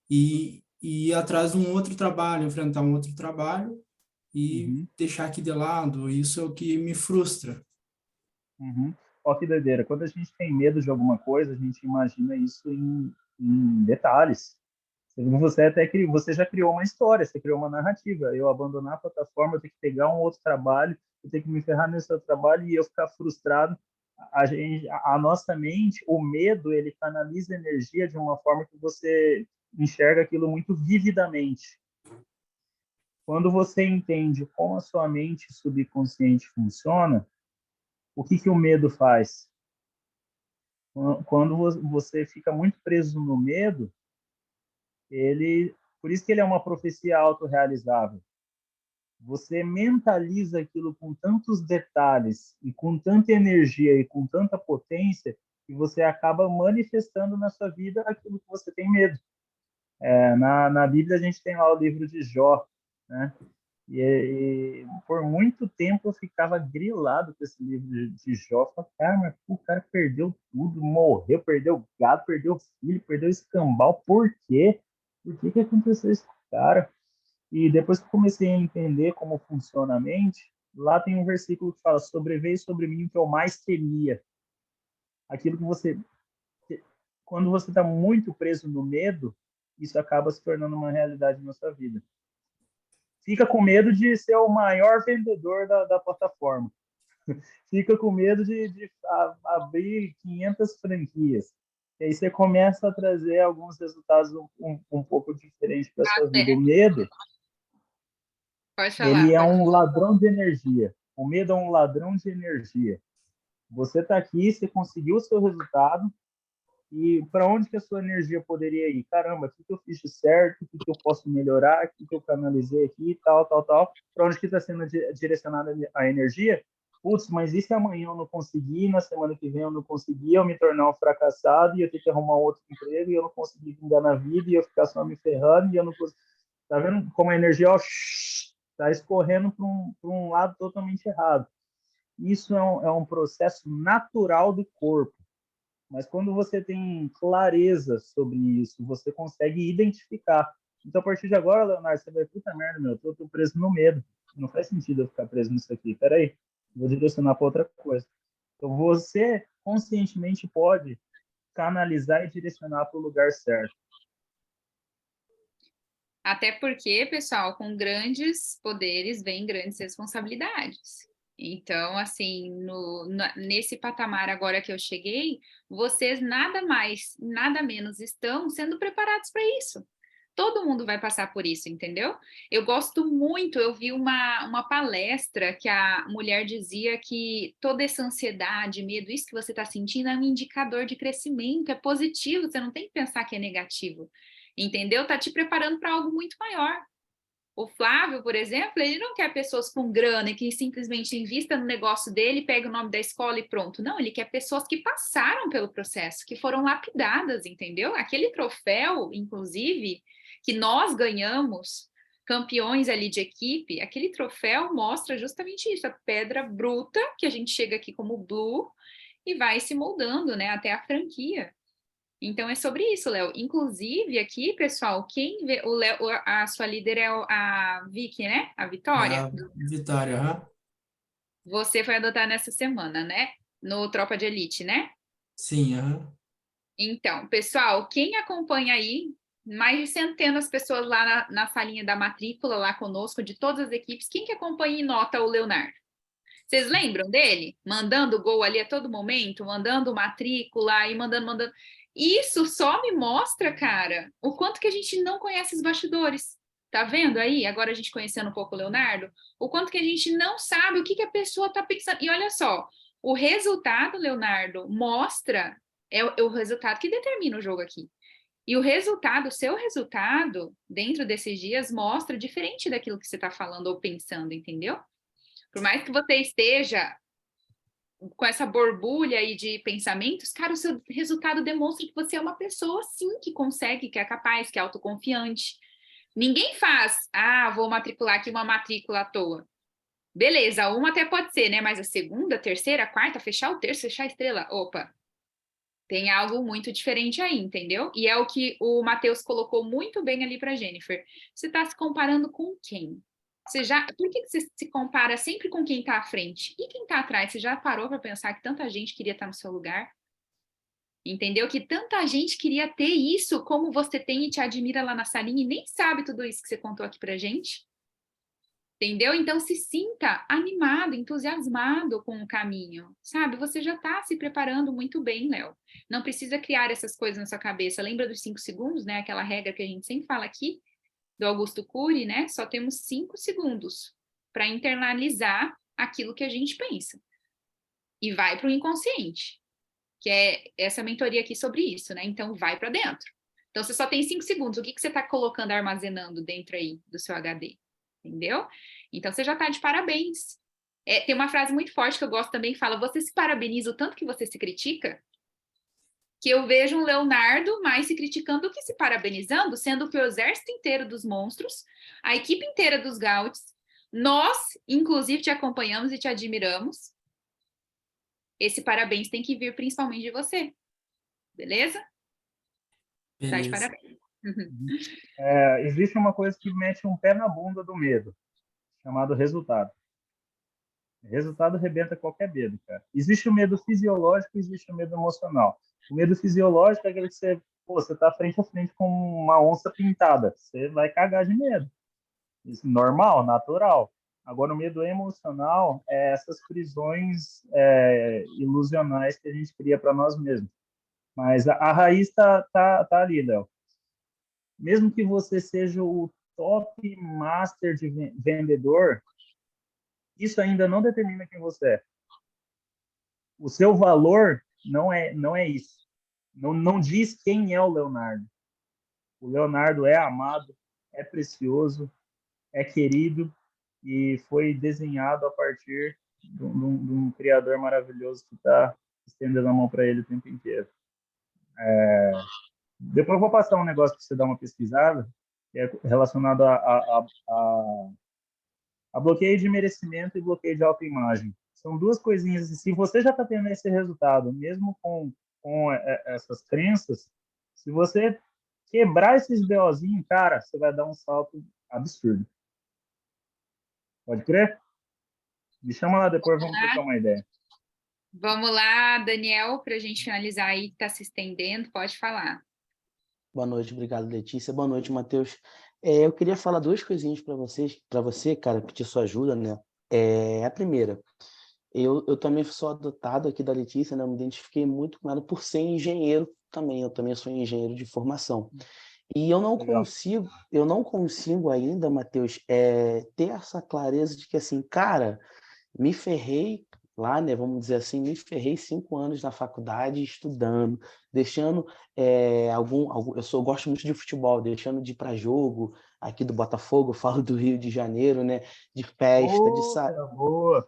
e ir atrás de um outro trabalho, enfrentar um outro trabalho e uhum, deixar aqui de lado. Isso é o que me frustra. uhum. Ó, que doideira. Quando a gente tem medo de alguma coisa, a gente imagina isso em detalhes. Você já criou uma história, você criou uma narrativa. Eu abandonar a plataforma, eu ter que pegar um outro trabalho, eu ter que me ferrar nesse outro trabalho e eu ficar frustrado. A nossa mente, o medo, ele canaliza energia de uma forma que você enxerga aquilo muito vividamente. Quando você entende como a sua mente subconsciente funciona, o que o medo faz? Quando você fica muito preso no medo, por isso que ele é uma profecia autorrealizável. Você mentaliza aquilo com tantos detalhes e com tanta energia e com tanta potência que você acaba manifestando na sua vida aquilo que você tem medo. Na Bíblia a gente tem lá o livro de Jó, né? E por muito tempo eu ficava grilado com esse livro de Jó. Falei, cara, mas o cara perdeu tudo, morreu, perdeu gado, perdeu filho, perdeu escambau. Por quê? Por que aconteceu isso com o cara? E depois que eu comecei a entender como funciona a mente, lá tem um versículo que fala: sobreveio sobre mim o que eu mais temia. Aquilo que você. Quando você está muito preso no medo, isso acaba se tornando uma realidade na sua vida. Fica com medo de ser o maior vendedor da plataforma. Fica com medo de abrir 500 franquias. E aí você começa a trazer alguns resultados um pouco diferentes para a sua vida. O medo, Pode ele falar, é pode. um ladrão de energia. O medo é um ladrão de energia. Você está aqui, você conseguiu o seu resultado, E para onde que a sua energia poderia ir? Caramba, o que eu fiz de certo? O que eu posso melhorar? O que eu canalizei aqui? Tal, tal, tal. Para onde que está sendo direcionada a energia? Putz, mas e se amanhã eu não conseguir, na semana que vem eu não conseguir, eu me tornar um fracassado e eu ter que arrumar outro emprego e eu não conseguir vingar na vida e eu ficar só me ferrando e eu não consigo... Tá vendo como a energia está escorrendo para um lado totalmente errado? Isso é um processo natural do corpo. Mas quando você tem clareza sobre isso, você consegue identificar. Então, a partir de agora, Leonardo, você vai, puta merda, meu, eu tô preso no medo. Não faz sentido eu ficar preso nisso aqui. Peraí, vou direcionar para outra coisa. Então, você conscientemente pode canalizar e direcionar para o lugar certo. Até porque, pessoal, com grandes poderes vem grandes responsabilidades. Então, assim, nesse patamar agora que eu cheguei, vocês nada mais, nada menos estão sendo preparados para isso. Todo mundo vai passar por isso, entendeu? Eu gosto muito, eu vi uma palestra que a mulher dizia que toda essa ansiedade, medo, isso que você está sentindo é um indicador de crescimento, é positivo, você não tem que pensar que é negativo, entendeu? Tá te preparando para algo muito maior. O Flávio, por exemplo, ele não quer pessoas com grana que simplesmente invista no negócio dele, pega o nome da escola e pronto. Não, ele quer pessoas que passaram pelo processo, que foram lapidadas, entendeu? Aquele troféu, inclusive, que nós ganhamos, campeões ali de equipe, aquele troféu mostra justamente isso, a pedra bruta, que a gente chega aqui como Blue e vai se moldando, né, até a franquia. Então é sobre isso, Léo. Inclusive aqui, pessoal, quem vê o Léo, a sua líder é a Vicky, né? A Vitória. A Vitória, aham. Você foi adotar nessa semana, né? No Tropa de Elite, né? Sim, aham. Então, pessoal, quem acompanha aí, mais de centenas de pessoas lá na salinha da matrícula, lá conosco, de todas as equipes, quem que acompanha e nota o Leonardo? Vocês lembram dele? Mandando gol ali a todo momento, mandando matrícula e mandando. Isso só me mostra, cara, o quanto que a gente não conhece os bastidores. Tá vendo aí? Agora a gente conhecendo um pouco o Leonardo, o quanto que a gente não sabe o que a pessoa tá pensando. E olha só, o resultado, Leonardo, mostra, é o resultado que determina o jogo aqui. E o resultado, o seu resultado, dentro desses dias, mostra diferente daquilo que você está falando ou pensando, entendeu? Por mais que você esteja com essa borbulha aí de pensamentos, cara, o seu resultado demonstra que você é uma pessoa, sim, que consegue, que é capaz, que é autoconfiante. Ninguém faz, vou matricular aqui uma matrícula à toa. Beleza, uma até pode ser, né? Mas a segunda, a terceira, a quarta, fechar o terço, fechar a estrela, opa, tem algo muito diferente aí, entendeu? E é o que o Matheus colocou muito bem ali para Jennifer. Você está se comparando com quem? Por que você se compara sempre com quem está à frente? E quem está atrás? Você já parou para pensar que tanta gente queria estar no seu lugar? Entendeu? Que tanta gente queria ter isso como você tem e te admira lá na salinha e nem sabe tudo isso que você contou aqui pra gente? Entendeu? Então se sinta animado, entusiasmado com o caminho, sabe? Você já está se preparando muito bem, Léo. Não precisa criar essas coisas na sua cabeça. Lembra dos 5 segundos, né? Aquela regra que a gente sempre fala aqui, do Augusto Cury, né? Só temos 5 segundos para internalizar aquilo que a gente pensa. E vai para o inconsciente, que é essa mentoria aqui sobre isso, né? Então, vai para dentro. Então, você só tem 5 segundos. O que você está colocando, armazenando dentro aí do seu HD? Entendeu? Então, você já está de parabéns. Tem uma frase muito forte que eu gosto também, que fala, você se parabeniza o tanto que você se critica? Que eu vejo um Leonardo mais se criticando do que se parabenizando, sendo que o exército inteiro dos monstros, a equipe inteira dos Gauts, nós, inclusive, te acompanhamos e te admiramos. Esse parabéns tem que vir principalmente de você. Beleza? Tá de Beleza. parabéns. Existe uma coisa que mete um pé na bunda do medo, chamado resultado. O resultado arrebenta qualquer medo, cara. Existe o medo fisiológico e existe o medo emocional. O medo fisiológico é aquele que você tá frente a frente com uma onça pintada. Você vai cagar de medo. Isso, normal, natural. Agora, o medo emocional é essas prisões ilusionais que a gente cria para nós mesmos. Mas a raiz tá ali, Léo. Mesmo que você seja o top master de vendedor, isso ainda não determina quem você é. O seu valor não é isso. Não diz quem é o Leonardo. O Leonardo é amado, é precioso, é querido e foi desenhado a partir de um criador maravilhoso que está estendendo a mão para ele o tempo inteiro. Depois eu vou passar um negócio para você dar uma pesquisada, que é relacionado a bloqueio de merecimento e bloqueio de autoimagem. São duas coisinhas. Se você já está tendo esse resultado, mesmo com essas crenças, se você quebrar esses BOzinhos, cara, você vai dar um salto absurdo. Pode crer? Me chama lá depois, vamos trocar uma ideia. Vamos lá, Daniel, para a gente finalizar aí, que está se estendendo, pode falar. Boa noite, obrigado, Letícia. Boa noite, Matheus. Eu queria falar duas coisinhas para você, cara, pedir sua ajuda, né? A primeira, eu também sou adotado aqui da Letícia, né? Eu me identifiquei muito com ela por ser engenheiro também. Eu também sou engenheiro de formação. E eu não consigo ainda, Matheus, ter essa clareza de que, assim, cara, me ferrei lá, né? Vamos dizer assim, me ferrei 5 anos na faculdade estudando, deixando eu gosto muito de futebol, deixando de ir para jogo aqui do Botafogo, eu falo do Rio de Janeiro, né? De festa, Boa.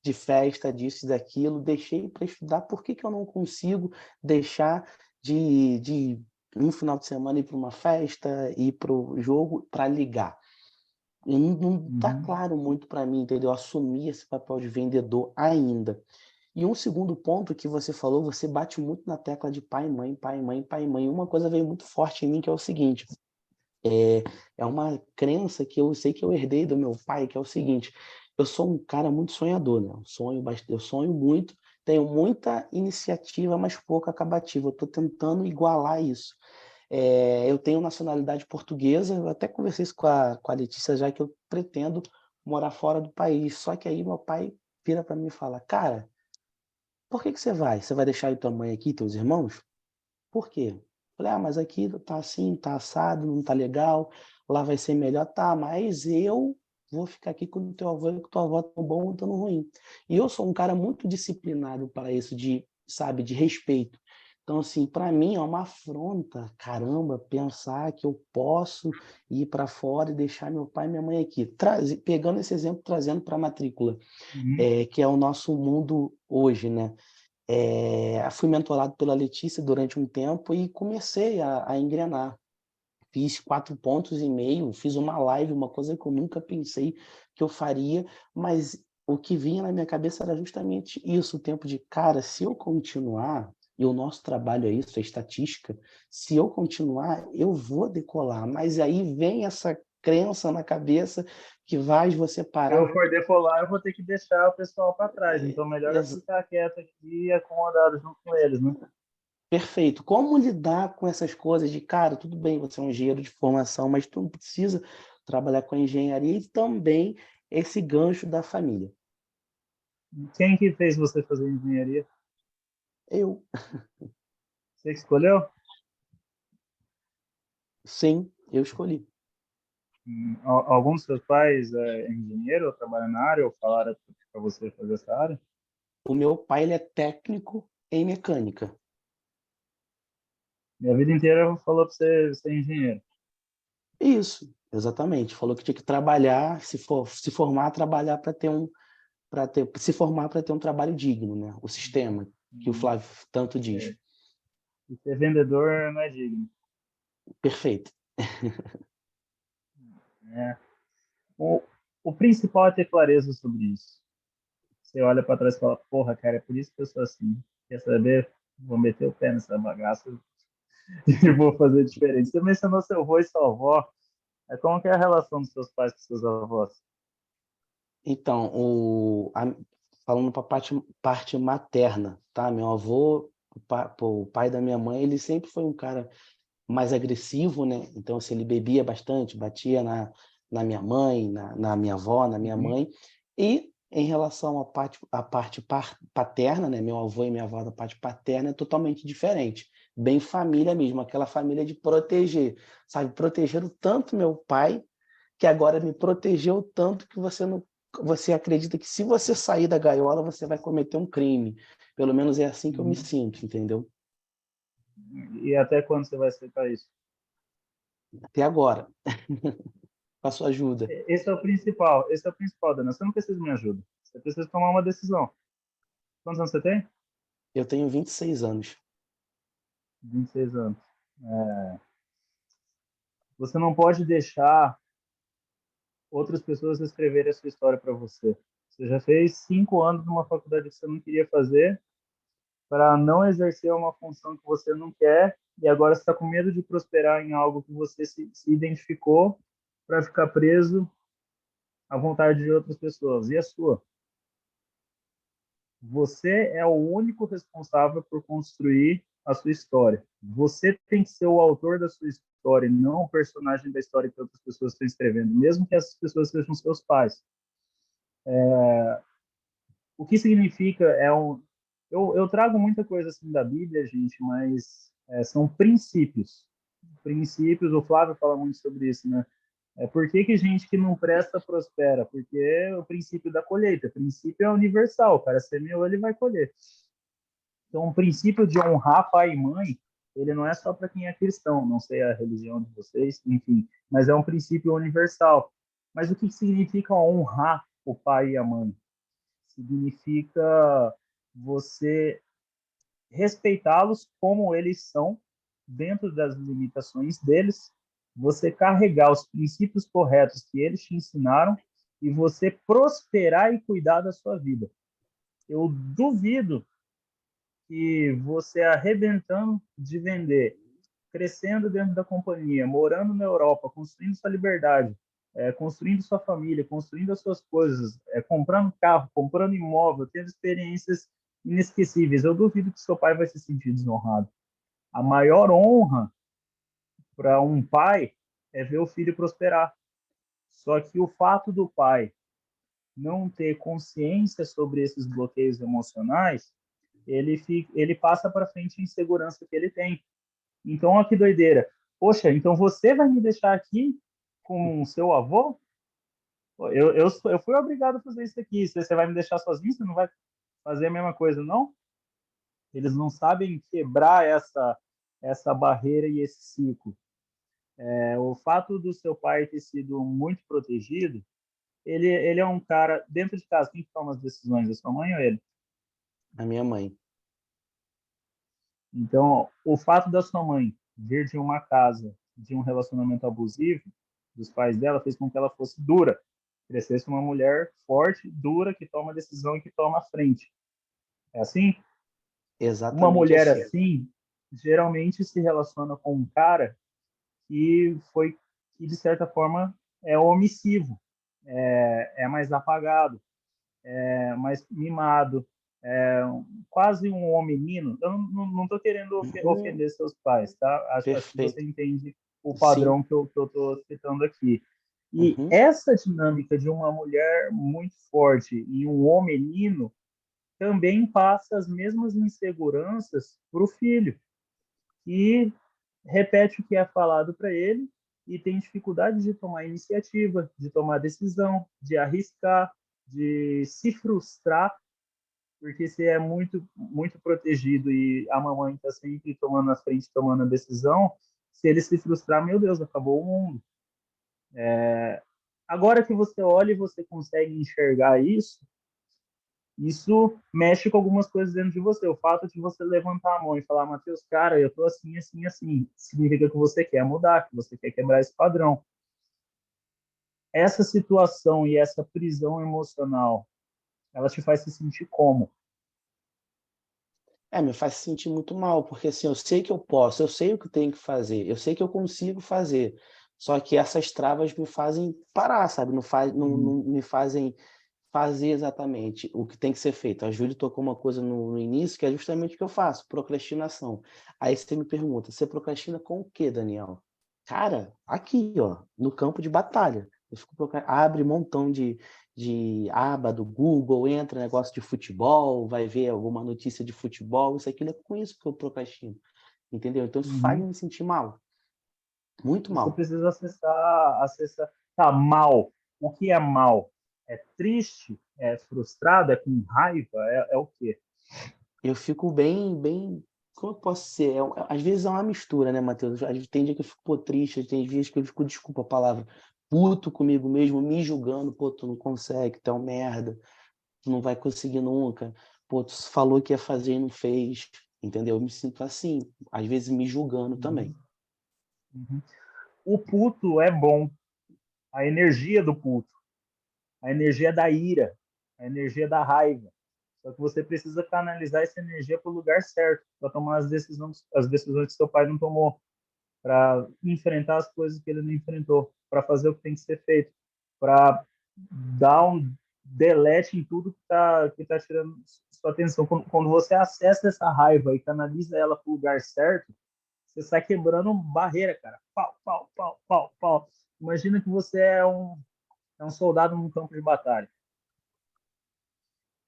de festa, disso e daquilo, deixei para estudar. Por que eu não consigo deixar de um final de semana ir para uma festa, ir para o jogo, para ligar? E não tá claro muito para mim, entendeu? Assumir esse papel de vendedor ainda. E um segundo ponto que você falou, você bate muito na tecla de pai, mãe, pai, mãe, pai, mãe. Uma coisa veio muito forte em mim, que é o seguinte: é uma crença que eu sei que eu herdei do meu pai, que é o seguinte: eu sou um cara muito sonhador, né? Eu sonho muito, tenho muita iniciativa, mas pouca acabativa. Eu estou tentando igualar isso. Eu tenho nacionalidade portuguesa, eu até conversei isso com a Letícia, já que eu pretendo morar fora do país. Só que aí meu pai vira para mim e fala: cara, por que você vai? Você vai deixar aí tua mãe aqui, teus irmãos? Por quê? Eu falei: mas aqui tá assim, tá assado, não tá legal, lá vai ser melhor, tá, mas eu vou ficar aqui com o teu avô e com tua avó tão bom ou tão ruim. E eu sou um cara muito disciplinado para isso, sabe, de respeito. Então, assim, para mim é uma afronta, caramba, pensar que eu posso ir para fora e deixar meu pai e minha mãe aqui. Pegando esse exemplo, trazendo para a matrícula, que é o nosso mundo hoje, né? Fui mentorado pela Letícia durante um tempo e comecei a engrenar. Fiz 4,5 pontos, fiz uma live, uma coisa que eu nunca pensei que eu faria, mas o que vinha na minha cabeça era justamente isso, o tempo de, cara, se eu continuar, e o nosso trabalho é isso, é estatística, se eu continuar, eu vou decolar, mas aí vem essa crença na cabeça que vai você parar. Se eu for decolar, eu vou ter que deixar o pessoal para trás, então melhor eu ficar quieto aqui e acomodado junto com eles, né? Perfeito. Como lidar com essas coisas de, cara, tudo bem, você é um engenheiro de formação, mas tu não precisa trabalhar com a engenharia e também esse gancho da família. Quem que fez você fazer engenharia? Eu. Você que escolheu? Sim, eu escolhi. Algum dos seus pais é engenheiro ou trabalha na área ou falaram para você fazer essa área? O meu pai ele é técnico em mecânica. Minha vida inteira falou para você ser engenheiro. Isso, exatamente. Falou que tinha que trabalhar, se formar, trabalhar se formar para ter um trabalho digno, né? O sistema que o Flávio tanto diz. E ser vendedor não é digno. Perfeito. O principal é ter clareza sobre isso. Você olha para trás e fala: porra, cara, é por isso que eu sou assim. Quer saber? Vou meter o pé nessa bagaça e vou fazer diferente. Você mencionou seu avô e sua avó. Como que é a relação dos seus pais com seus avós? Então, falando para a parte materna, tá? Meu avô, o pai da minha mãe, ele sempre foi um cara mais agressivo, né? Então, assim, ele bebia bastante, batia na minha mãe, na minha avó, na minha mãe. E em relação à parte paterna, né? Meu avô e minha avó da parte paterna é totalmente diferente. Bem família mesmo, aquela família de proteger, sabe? Protegeram tanto meu pai, que agora me protegeu tanto que você acredita que se você sair da gaiola, você vai cometer um crime. Pelo menos é assim que eu me sinto, entendeu? E até quando você vai aceitar isso? Até agora. Com a sua ajuda. Esse é o principal, Dana. Você não precisa de minha ajuda. Você precisa tomar uma decisão. Quantos anos você tem? Eu tenho 26 anos. 26 anos. Você não pode deixar outras pessoas escreverem a sua história para você. Você já fez 5 anos numa faculdade que você não queria fazer para não exercer uma função que você não quer e agora você está com medo de prosperar em algo que você se identificou para ficar preso à vontade de outras pessoas. E a sua? Você é o único responsável por construir a sua história. Você tem que ser o autor da sua história, não o personagem da história que outras pessoas estão escrevendo, mesmo que essas pessoas sejam seus pais. O que significa eu trago muita coisa assim da Bíblia, gente, mas são princípios. Princípios, o Flávio fala muito sobre isso, né? Por que gente que não presta prospera? Porque é o princípio da colheita. O princípio é universal. O cara semeou, ele vai colher. Então, o princípio de honrar pai e mãe, ele não é só para quem é cristão, não sei a religião de vocês, enfim, mas é um princípio universal. Mas o que significa honrar o pai e a mãe? Significa você respeitá-los como eles são, dentro das limitações deles, você carregar os princípios corretos que eles te ensinaram e você prosperar e cuidar da sua vida. Eu duvido que você arrebentando de vender, crescendo dentro da companhia, morando na Europa, construindo sua liberdade, construindo sua família, construindo as suas coisas, comprando carro, comprando imóvel, tendo experiências inesquecíveis. Eu duvido que seu pai vai se sentir desonrado. A maior honra para um pai é ver o filho prosperar. Só que o fato do pai não ter consciência sobre esses bloqueios emocionais, ele passa para frente a insegurança que ele tem. Então, olha que doideira. Poxa, então você vai me deixar aqui com o seu avô? Eu fui obrigado a fazer isso aqui. Você vai me deixar sozinho? Você não vai fazer a mesma coisa, não? Eles não sabem quebrar essa barreira e esse ciclo. O fato do seu pai ter sido muito protegido, ele é um cara, dentro de casa, quem toma as decisões? A sua mãe ou ele? A minha mãe. Então, o fato da sua mãe vir de uma casa, de um relacionamento abusivo, dos pais dela, fez com que ela fosse dura, crescesse uma mulher forte, dura, que toma decisão e que toma a frente. É assim? Exatamente Uma mulher assim. geralmente se relaciona com um cara que de certa forma é omissivo, é mais apagado, é mais mimado, quase um homenino. Eu não estou querendo ofender seus pais, tá? Acho que você entende o padrão que eu estou citando aqui. E essa dinâmica de uma mulher muito forte e um homenino também passa as mesmas inseguranças para o filho, que repete o que é falado para ele e tem dificuldade de tomar iniciativa, de tomar decisão, de arriscar, de se frustrar, porque se é muito muito protegido e a mamãe está sempre tomando a frente, tomando a decisão, se ele se frustrar, meu Deus, acabou o mundo. Agora que você olha e você consegue enxergar isso mexe com algumas coisas dentro de você. O fato de você levantar a mão e falar, Matheus, cara, eu tô assim, assim, assim, significa que você quer mudar, que você quer quebrar esse padrão. Essa situação e essa prisão emocional, ela te faz se sentir como? Me faz sentir muito mal, porque assim, eu sei que eu posso, eu sei o que tenho que fazer, eu sei que eu consigo fazer, só que essas travas me fazem parar, sabe? Não me fazem fazer exatamente o que tem que ser feito. A Júlia tocou uma coisa no início, que é justamente o que eu faço, procrastinação. Aí você me pergunta, você procrastina com o quê, Daniel? Cara, aqui, ó, no campo de batalha. Eu fico abre um montão de aba do Google, entra negócio de futebol, vai ver alguma notícia de futebol, isso aqui é com isso que eu procrastino, entendeu? Então isso faz me sentir mal, muito mal. Você precisa acessar. Tá, mal. O que é mal? É triste? É frustrado? É com raiva? É o quê? Eu fico bem como eu posso ser? Às vezes é uma mistura, né, Matheus? Tem dia que eu fico, pô, triste, tem dias que eu fico, desculpa a palavra, puto comigo mesmo, me julgando, pô, tu não consegue, tu é um merda, tu não vai conseguir nunca, pô, tu falou que ia fazer e não fez, entendeu? Eu me sinto assim, às vezes me julgando também. Uhum. O puto é bom, a energia do puto, a energia da ira, a energia da raiva. Só que você precisa canalizar essa energia para o lugar certo, para tomar as decisões que seu pai não tomou, para enfrentar as coisas que ele não enfrentou, para fazer o que tem que ser feito, para dar um delete em tudo que tá tirando sua atenção. Quando você acessa essa raiva e canaliza ela para o lugar certo, você sai quebrando barreira, cara. Pau, pau, pau, pau, pau. Imagina que você é um soldado num campo de batalha.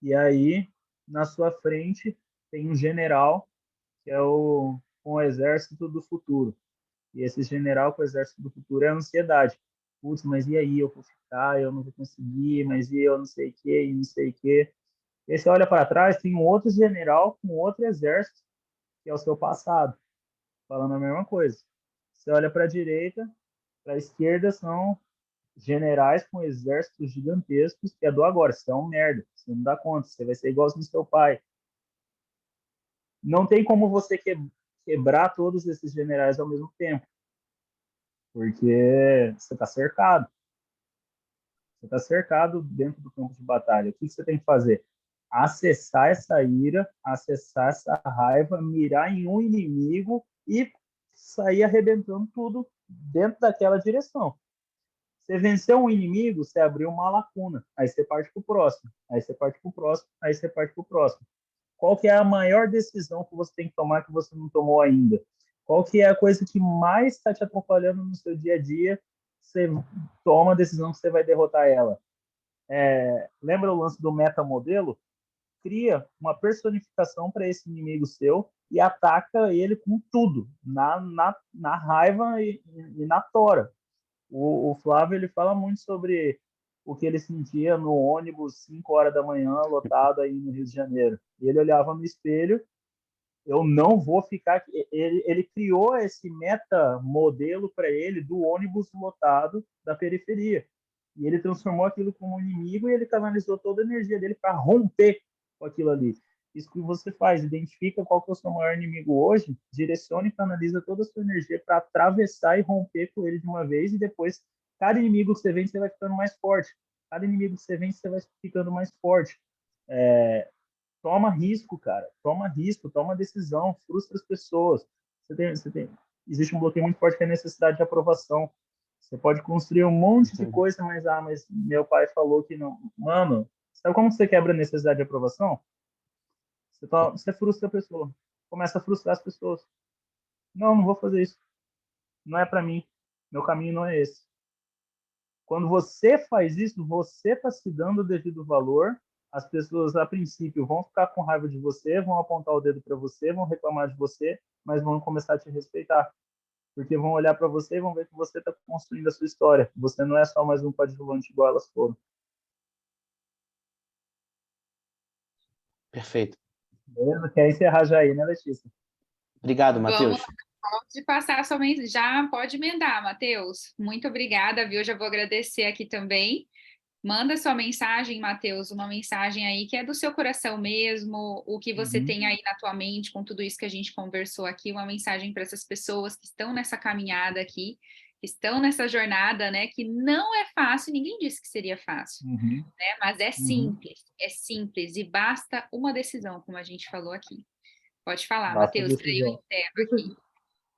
E aí, na sua frente, tem um general, que é o exército do futuro. E esse general com o exército do futuro é a ansiedade. Putz, mas e aí? Eu vou ficar, eu não vou conseguir, mas e eu não sei o quê, e não sei o quê. E aí você olha para trás, tem um outro general com outro exército, que é o seu passado, falando a mesma coisa. Você olha para a direita, para a esquerda são generais com exércitos gigantescos, que é do agora. Você é um merda, você não dá conta, você vai ser igualzinho ao seu pai. Não tem como você quebrar todos esses generais ao mesmo tempo, porque você está cercado. Você está cercado dentro do campo de batalha. O que você tem que fazer? Acessar essa ira, acessar essa raiva, mirar em um inimigo e sair arrebentando tudo dentro daquela direção. Você venceu um inimigo, você abriu uma lacuna. Aí você parte para o próximo. Aí você parte para o próximo. Aí você parte para o próximo. Qual que é a maior decisão que você tem que tomar que você não tomou ainda? Qual que é a coisa que mais está te atrapalhando no seu dia a dia? Você toma a decisão que você vai derrotar ela. Lembra o lance do metamodelo? Cria uma personificação para esse inimigo seu e ataca ele com tudo, na raiva e na tora. O Flávio ele fala muito sobre o que ele sentia no ônibus 5 horas da manhã, lotado aí no Rio de Janeiro. E ele olhava no espelho, eu não vou ficar aqui. Ele criou esse metamodelo para ele do ônibus lotado da periferia. E ele transformou aquilo como um inimigo e ele canalizou toda a energia dele para romper com aquilo ali. Isso que você faz, identifica qual que é o seu maior inimigo hoje, direciona e canaliza toda a sua energia para atravessar e romper com ele de uma vez e depois, cada inimigo que você vence, você vai ficando mais forte. Cada inimigo que você vence, você vai ficando mais forte. Toma risco, cara. Toma risco, toma decisão, frustra as pessoas. Existe um bloqueio muito forte que é a necessidade de aprovação. Você pode construir um monte de coisa, mas meu pai falou que não. Mano, sabe como você quebra a necessidade de aprovação? Você frustra a pessoa. Começa a frustrar as pessoas. Não vou fazer isso. Não é para mim. Meu caminho não é esse. Quando você faz isso, você está se dando o devido valor. As pessoas, a princípio, vão ficar com raiva de você, vão apontar o dedo para você, vão reclamar de você, mas vão começar a te respeitar. Porque vão olhar para você e vão ver que você está construindo a sua história. Você não é só mais um coadjuvante igual elas foram. Perfeito. Beleza? Quer encerrar já aí, né, Letícia? Obrigado, Matheus. Pode passar sua mensagem, já pode emendar, Matheus. Muito obrigada, viu? Já vou agradecer aqui também. Manda sua mensagem, Matheus, uma mensagem aí que é do seu coração mesmo, o que você tem aí na tua mente com tudo isso que a gente conversou aqui, uma mensagem para essas pessoas que estão nessa caminhada aqui, que estão nessa jornada, né, que não é fácil, ninguém disse que seria fácil, né, mas é simples, e basta uma decisão, como a gente falou aqui. Pode falar, Matheus, daí eu encerro aqui.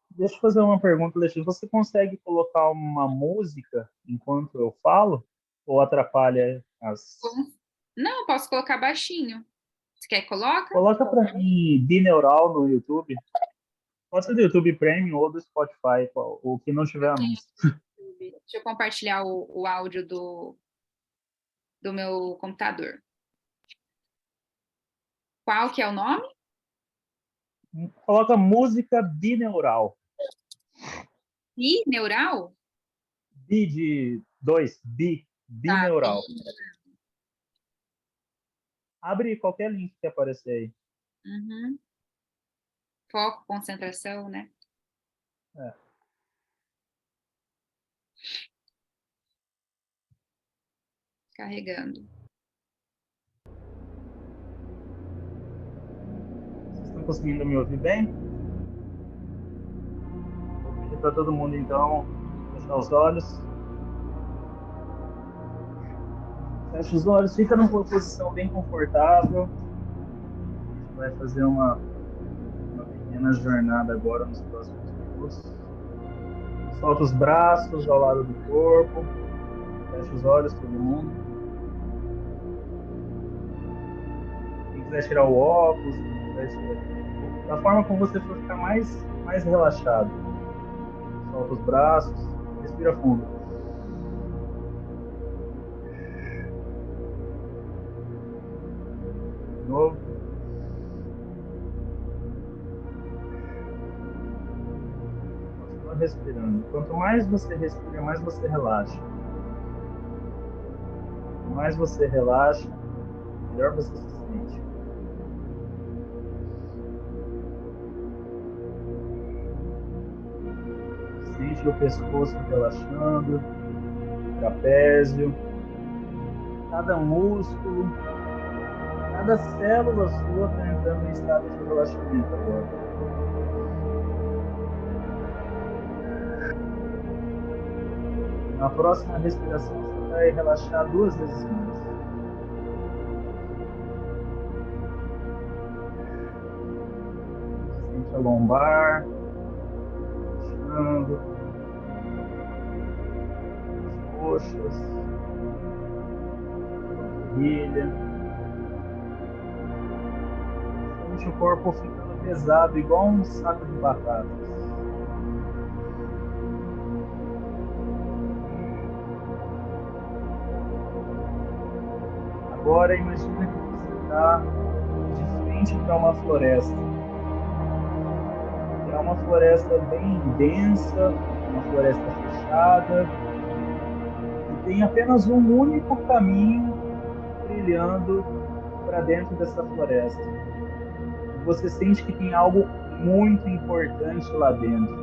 Deixa eu fazer uma pergunta, Letícia. Você consegue colocar uma música enquanto eu falo? Ou atrapalha as... Não, posso colocar baixinho. Você quer que coloca? Coloca para mim bineural no YouTube. Pode ser do YouTube Premium ou do Spotify, o que não tiver anúncio. Deixa eu compartilhar o áudio do meu computador. Qual que é o nome? Coloca música bineural. Bineural? Bi de 2, bineural. Abre qualquer link que aparecer aí. foco, concentração, né? Carregando. Vocês estão conseguindo me ouvir bem? Vou pedir para todo mundo, então, fechar os olhos. Fecha os olhos, fica numa posição bem confortável. A gente vai fazer uma pequena jornada agora nos próximos minutos. Solta os braços ao lado do corpo. Fecha os olhos, todo mundo. Quem quiser tirar o óculos, quem quiser tirar... da forma como você for ficar mais relaxado. Solta os braços, respira fundo. De novo. Continua respirando. Quanto mais você respira, mais você relaxa. Quanto mais você relaxa, melhor você se sente. Sente o pescoço relaxando, o trapézio, cada músculo, cada célula sua está entrando em estado de relaxamento agora. Na próxima respiração, você vai relaxar 2 vezes mais. Sente a lombar, relaxando, as coxas, a panturrilha. Sente o corpo ficando pesado, igual um saco de batatas. Agora imagina que você está de frente para uma floresta. É uma floresta bem densa, uma floresta fechada, e tem apenas um único caminho trilhando para dentro dessa floresta. E você sente que tem algo muito importante lá dentro.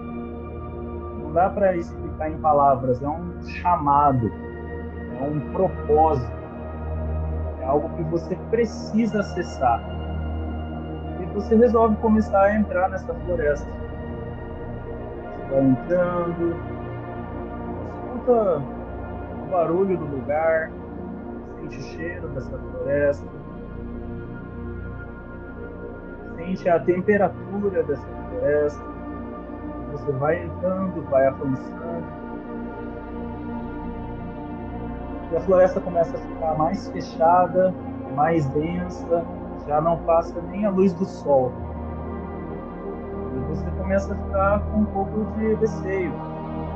Não dá para explicar em palavras, é um chamado, é um propósito. É algo que você precisa acessar. E você resolve começar a entrar nessa floresta. Você vai entrando, escuta o barulho do lugar, sente o cheiro dessa floresta, sente a temperatura dessa floresta. Você vai entrando, vai avançando. E a floresta começa a ficar mais fechada, mais densa, já não passa nem a luz do sol. E você começa a ficar com um pouco de receio.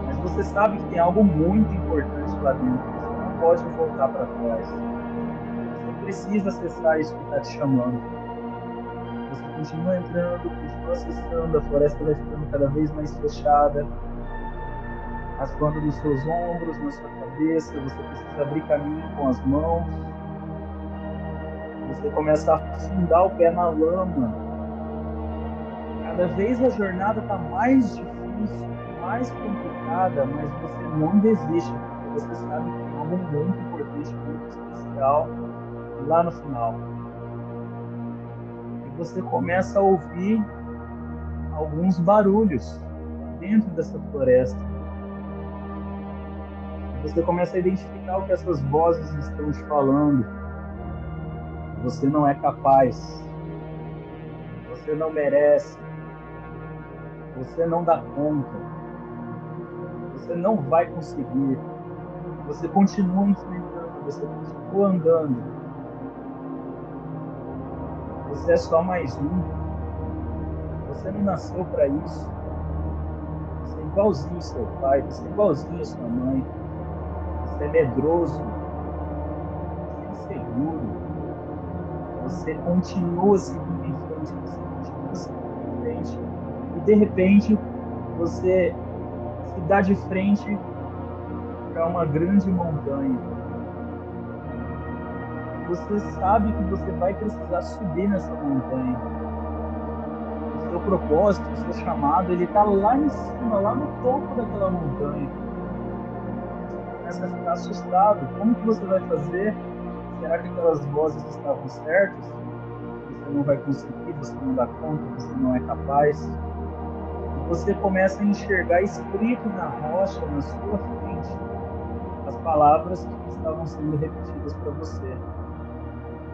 Mas você sabe que tem algo muito importante lá dentro. Você não pode voltar para trás. Você precisa acessar isso que está te chamando. Você continua entrando, continua acessando, a floresta vai ficando cada vez mais fechada. Raspando nos seus ombros, na sua cabeça, você precisa abrir caminho com as mãos. Você começa a afundar o pé na lama. Cada vez a jornada está mais difícil, mais complicada, mas você não desiste, porque você sabe que tem algo muito importante, muito especial lá no final. E você começa a ouvir alguns barulhos dentro dessa floresta. Você começa a identificar o que essas vozes estão te falando. Você não é capaz. Você não merece. Você não dá conta. Você não vai conseguir. Você continua enfrentando. Você continua andando. Você é só mais um. Você não nasceu para isso. Você é igualzinho seu pai. Você é igualzinho sua mãe. Você é medroso, você é inseguro, você continua seguindo em frente, você continua seguindo em frente, e de repente você se dá de frente para uma grande montanha. Você sabe que você vai precisar subir nessa montanha. Os seu propósito, o seu chamado, ele está lá em cima, lá no topo daquela montanha. Você começa a ficar assustado. Como que você vai fazer? Será que aquelas vozes estavam certas? Você não vai conseguir, você não dá conta, você não é capaz. E você começa a enxergar escrito na rocha, na sua frente, as palavras que estavam sendo repetidas para você.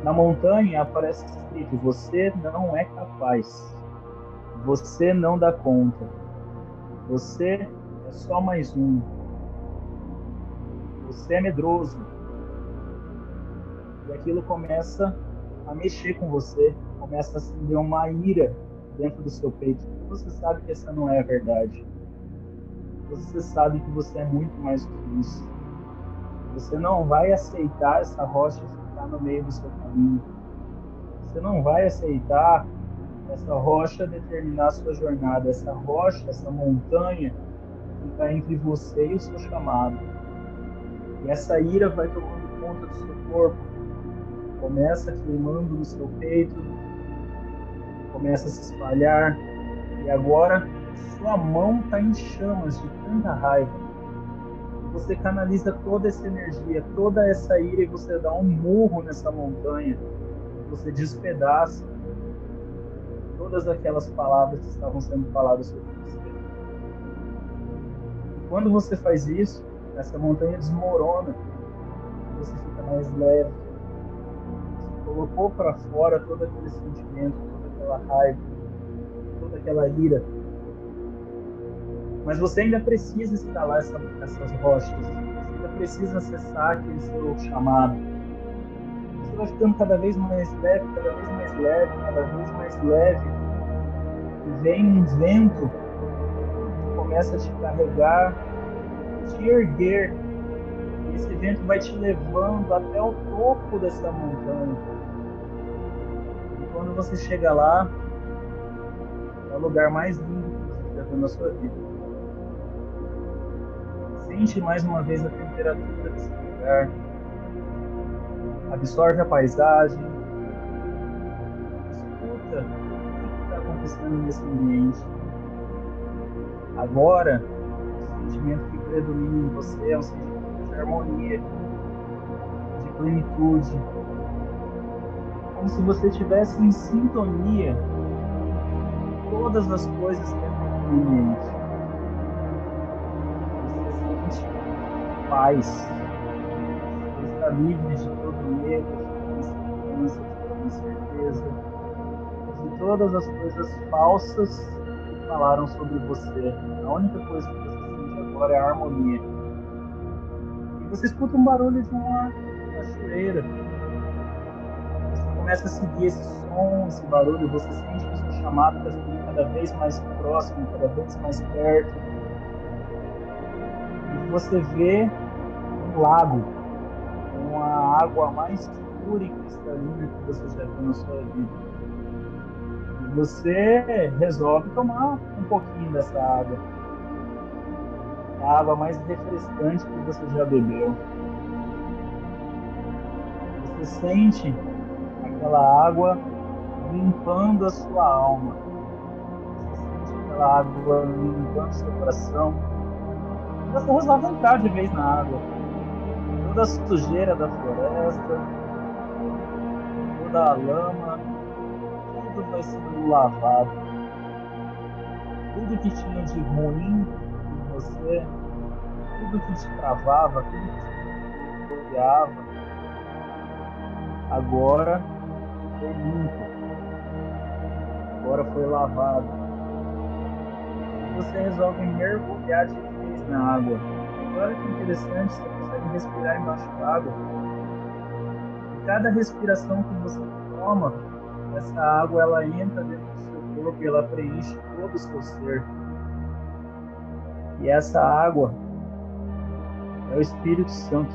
Na montanha aparece escrito: você não é capaz, você não dá conta, você é só mais um, você é medroso. E aquilo começa a mexer com você, começa a acender uma ira dentro do seu peito. Você sabe que essa não é a verdade. Você sabe que você é muito mais do que isso. Você não vai aceitar essa rocha ficar no meio do seu caminho. Você não vai aceitar essa rocha determinar a sua jornada. Essa rocha, essa montanha, ficar entre você e o seu chamado. E essa ira vai tomando conta do seu corpo. Começa queimando no seu peito, começa a se espalhar, e agora sua mão está em chamas de tanta raiva. E você canaliza toda essa energia, toda essa ira, e você dá um murro nessa montanha. E você despedaça todas aquelas palavras que estavam sendo faladas sobre você. E quando você faz isso, essa montanha desmorona, e você fica mais leve. Colocou para fora todo aquele sentimento, toda aquela raiva, toda aquela ira. Mas você ainda precisa instalar essas rochas. Você ainda precisa acessar aquele seu chamado. Você vai ficando cada vez mais leve, cada vez mais leve, cada vez mais leve. E vem um vento que começa a te carregar, te erguer. E esse vento vai te levando até o topo dessa montanha. Quando você chega lá, é o lugar mais lindo que você já viu na sua vida. Sente mais uma vez a temperatura desse lugar. Absorve a paisagem. Escuta o que está acontecendo nesse ambiente. Agora, o sentimento que predomina em você é um sentimento de harmonia, de plenitude. Como se você estivesse em sintonia com todas as coisas dentro do ambiente. Você sente paz. Você está livre de todo medo, de toda insegurança, de toda incerteza, de todas as coisas falsas que falaram sobre você. A única coisa que você sente agora é a harmonia. E você escuta um barulho de uma cachoeira. Começa a seguir esse som, esse barulho, você sente que o seu chamado está ficando cada vez mais próximo, cada vez mais perto. E você vê um lago, uma água mais pura e cristalina que você já viu na sua vida. E você resolve tomar um pouquinho dessa água. É a água mais refrescante que você já bebeu. Você sente aquela água limpando a sua alma. Você sente aquela água limpando seu coração. E você resolve entrar de vez na água. Toda a sujeira da floresta, toda a lama, tudo vai sendo lavado. Tudo que tinha de ruim em você, tudo que te travava, tudo que te bloqueava, agora foi limpo, agora foi lavado. E você resolve mergulhar de vez na água. E olha que interessante, você consegue respirar embaixo d'água. E cada respiração que você toma, essa água ela entra dentro do seu corpo e ela preenche todo o seu ser. E essa água é o Espírito Santo.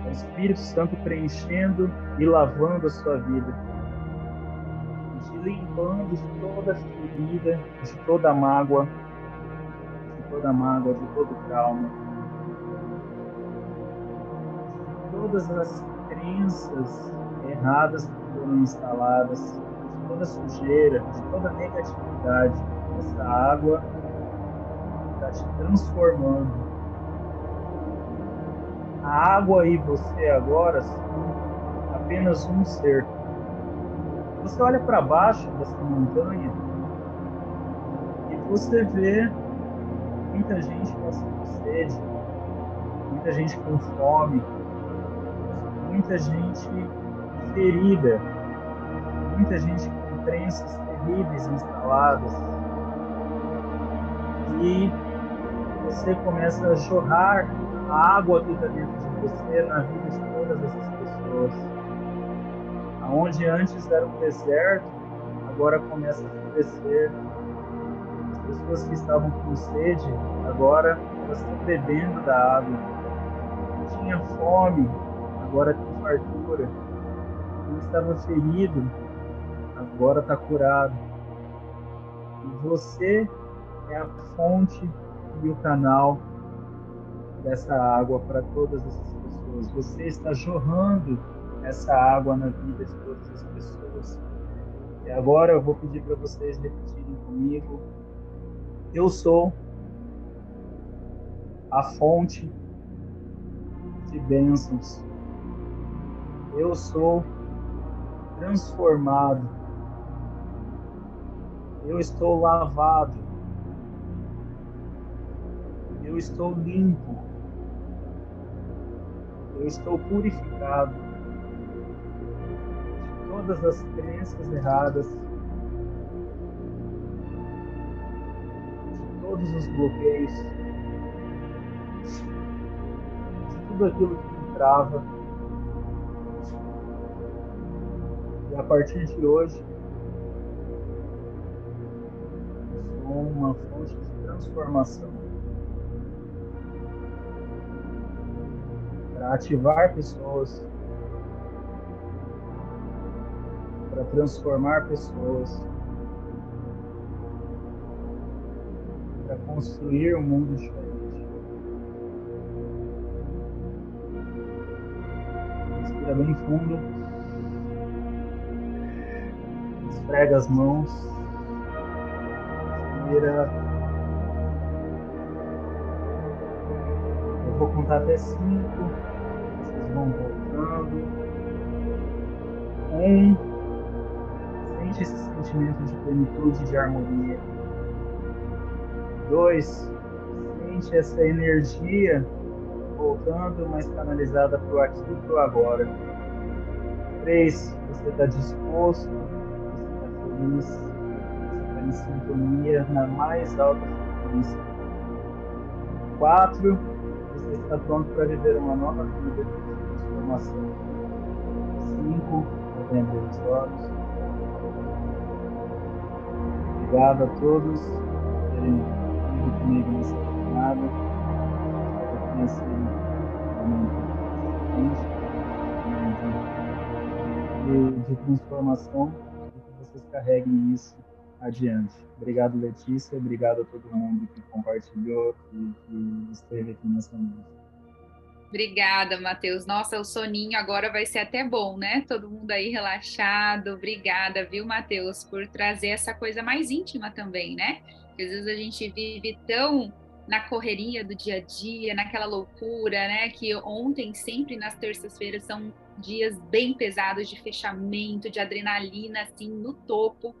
É o Espírito Santo preenchendo e lavando a sua vida. Te limpando de toda ferida, de toda mágoa, de todo trauma. De todas as crenças erradas que foram instaladas, de toda sujeira, de toda negatividade. Essa água está te transformando. A água e você agora são apenas um ser. Você olha para baixo dessa montanha e você vê muita gente passando sede, muita gente com fome, muita gente ferida, muita gente com crenças terríveis instaladas. E você começa a jorrar a água que está dentro de você na vida de todas essas pessoas. Aonde antes era um deserto, agora começa a florescer. As pessoas que estavam com sede, agora elas estão bebendo da água. Quem tinha fome, agora tem fartura. Quem estava ferido, agora está curado. E você é a fonte e o canal dessa água para todas essas pessoas. Você está jorrando essa água na vida de todas as pessoas. E agora eu vou pedir para vocês repetirem comigo. Eu sou a fonte de bênçãos. Eu sou transformado. Eu estou lavado. Eu estou limpo. Eu estou purificado de todas as crenças erradas, de todos os bloqueios, de tudo aquilo que me trava. E a partir de hoje, eu sou uma fonte de transformação para ativar pessoas, para transformar pessoas, para construir um mundo diferente. Respira bem fundo, esfrega as mãos, respira. Eu vou contar até 5, vocês vão voltando. 1. Sente esse sentimento de plenitude, de harmonia. 2. Sente essa energia voltando, mas canalizada para o aqui e para o agora. 3. Você está disposto, você está feliz, você está em sintonia na mais alta frequência. 4. Você está pronto para viver uma nova vida de transformação. 5. Abra os olhos. Obrigado a todos por terem ido comigo nessa jornada. Espero que tenha sido um momento de transformação e que vocês carreguem isso adiante. Obrigado, Letícia. Obrigado a todo mundo que compartilhou e que esteve aqui nessa noite. Obrigada, Matheus. Nossa, o soninho agora vai ser até bom, né? Todo mundo aí relaxado. Obrigada, viu, Matheus, por trazer essa coisa mais íntima também, né? Porque às vezes a gente vive tão na correria do dia a dia, naquela loucura, né? Que ontem, sempre nas terças-feiras, são dias bem pesados de fechamento, de adrenalina, assim, no topo.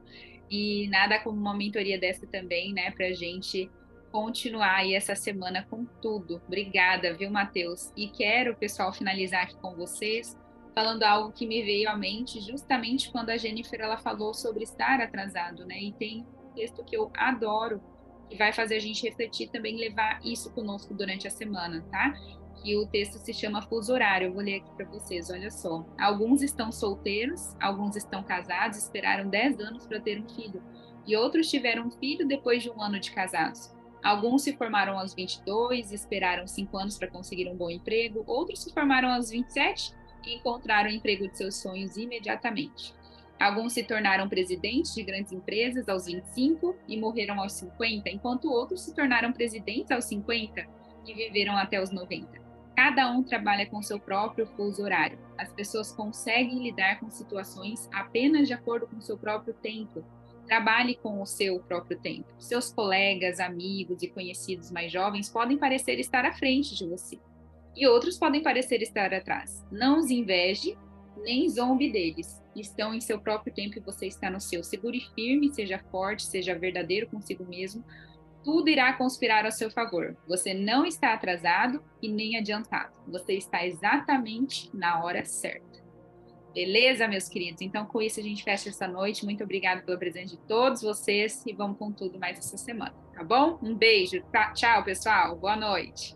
E nada como uma mentoria dessa também, né? Pra gente continuar aí essa semana com tudo. Obrigada, viu, Matheus? E quero, pessoal, finalizar aqui com vocês falando algo que me veio à mente justamente quando a Jennifer ela falou sobre estar atrasado, né? E tem um texto que eu adoro que vai fazer a gente refletir também, levar isso conosco durante a semana, tá? Que o texto se chama Fuso Horário. Eu vou ler aqui para vocês, olha só. Alguns estão solteiros, alguns estão casados, esperaram 10 anos para ter um filho. E outros tiveram um filho depois de 1 ano de casados. Alguns se formaram aos 22 e esperaram 5 anos para conseguir um bom emprego. Outros se formaram aos 27 e encontraram o emprego de seus sonhos imediatamente. Alguns se tornaram presidentes de grandes empresas aos 25 e morreram aos 50, enquanto outros se tornaram presidentes aos 50 e viveram até os 90. Cada um trabalha com seu próprio fuso horário. As pessoas conseguem lidar com situações apenas de acordo com seu próprio tempo. Trabalhe com o seu próprio tempo. Seus colegas, amigos e conhecidos mais jovens podem parecer estar à frente de você, e outros podem parecer estar atrás. Não os inveje, nem zombe deles. Estão em seu próprio tempo e você está no seu. Segure firme, seja forte, seja verdadeiro consigo mesmo. Tudo irá conspirar ao seu favor. Você não está atrasado e nem adiantado. Você está exatamente na hora certa. Beleza, meus queridos? Então, com isso, a gente fecha essa noite. Muito obrigada pela presença de todos vocês e vamos com tudo mais essa semana, tá bom? Um beijo. Tchau, pessoal. Boa noite.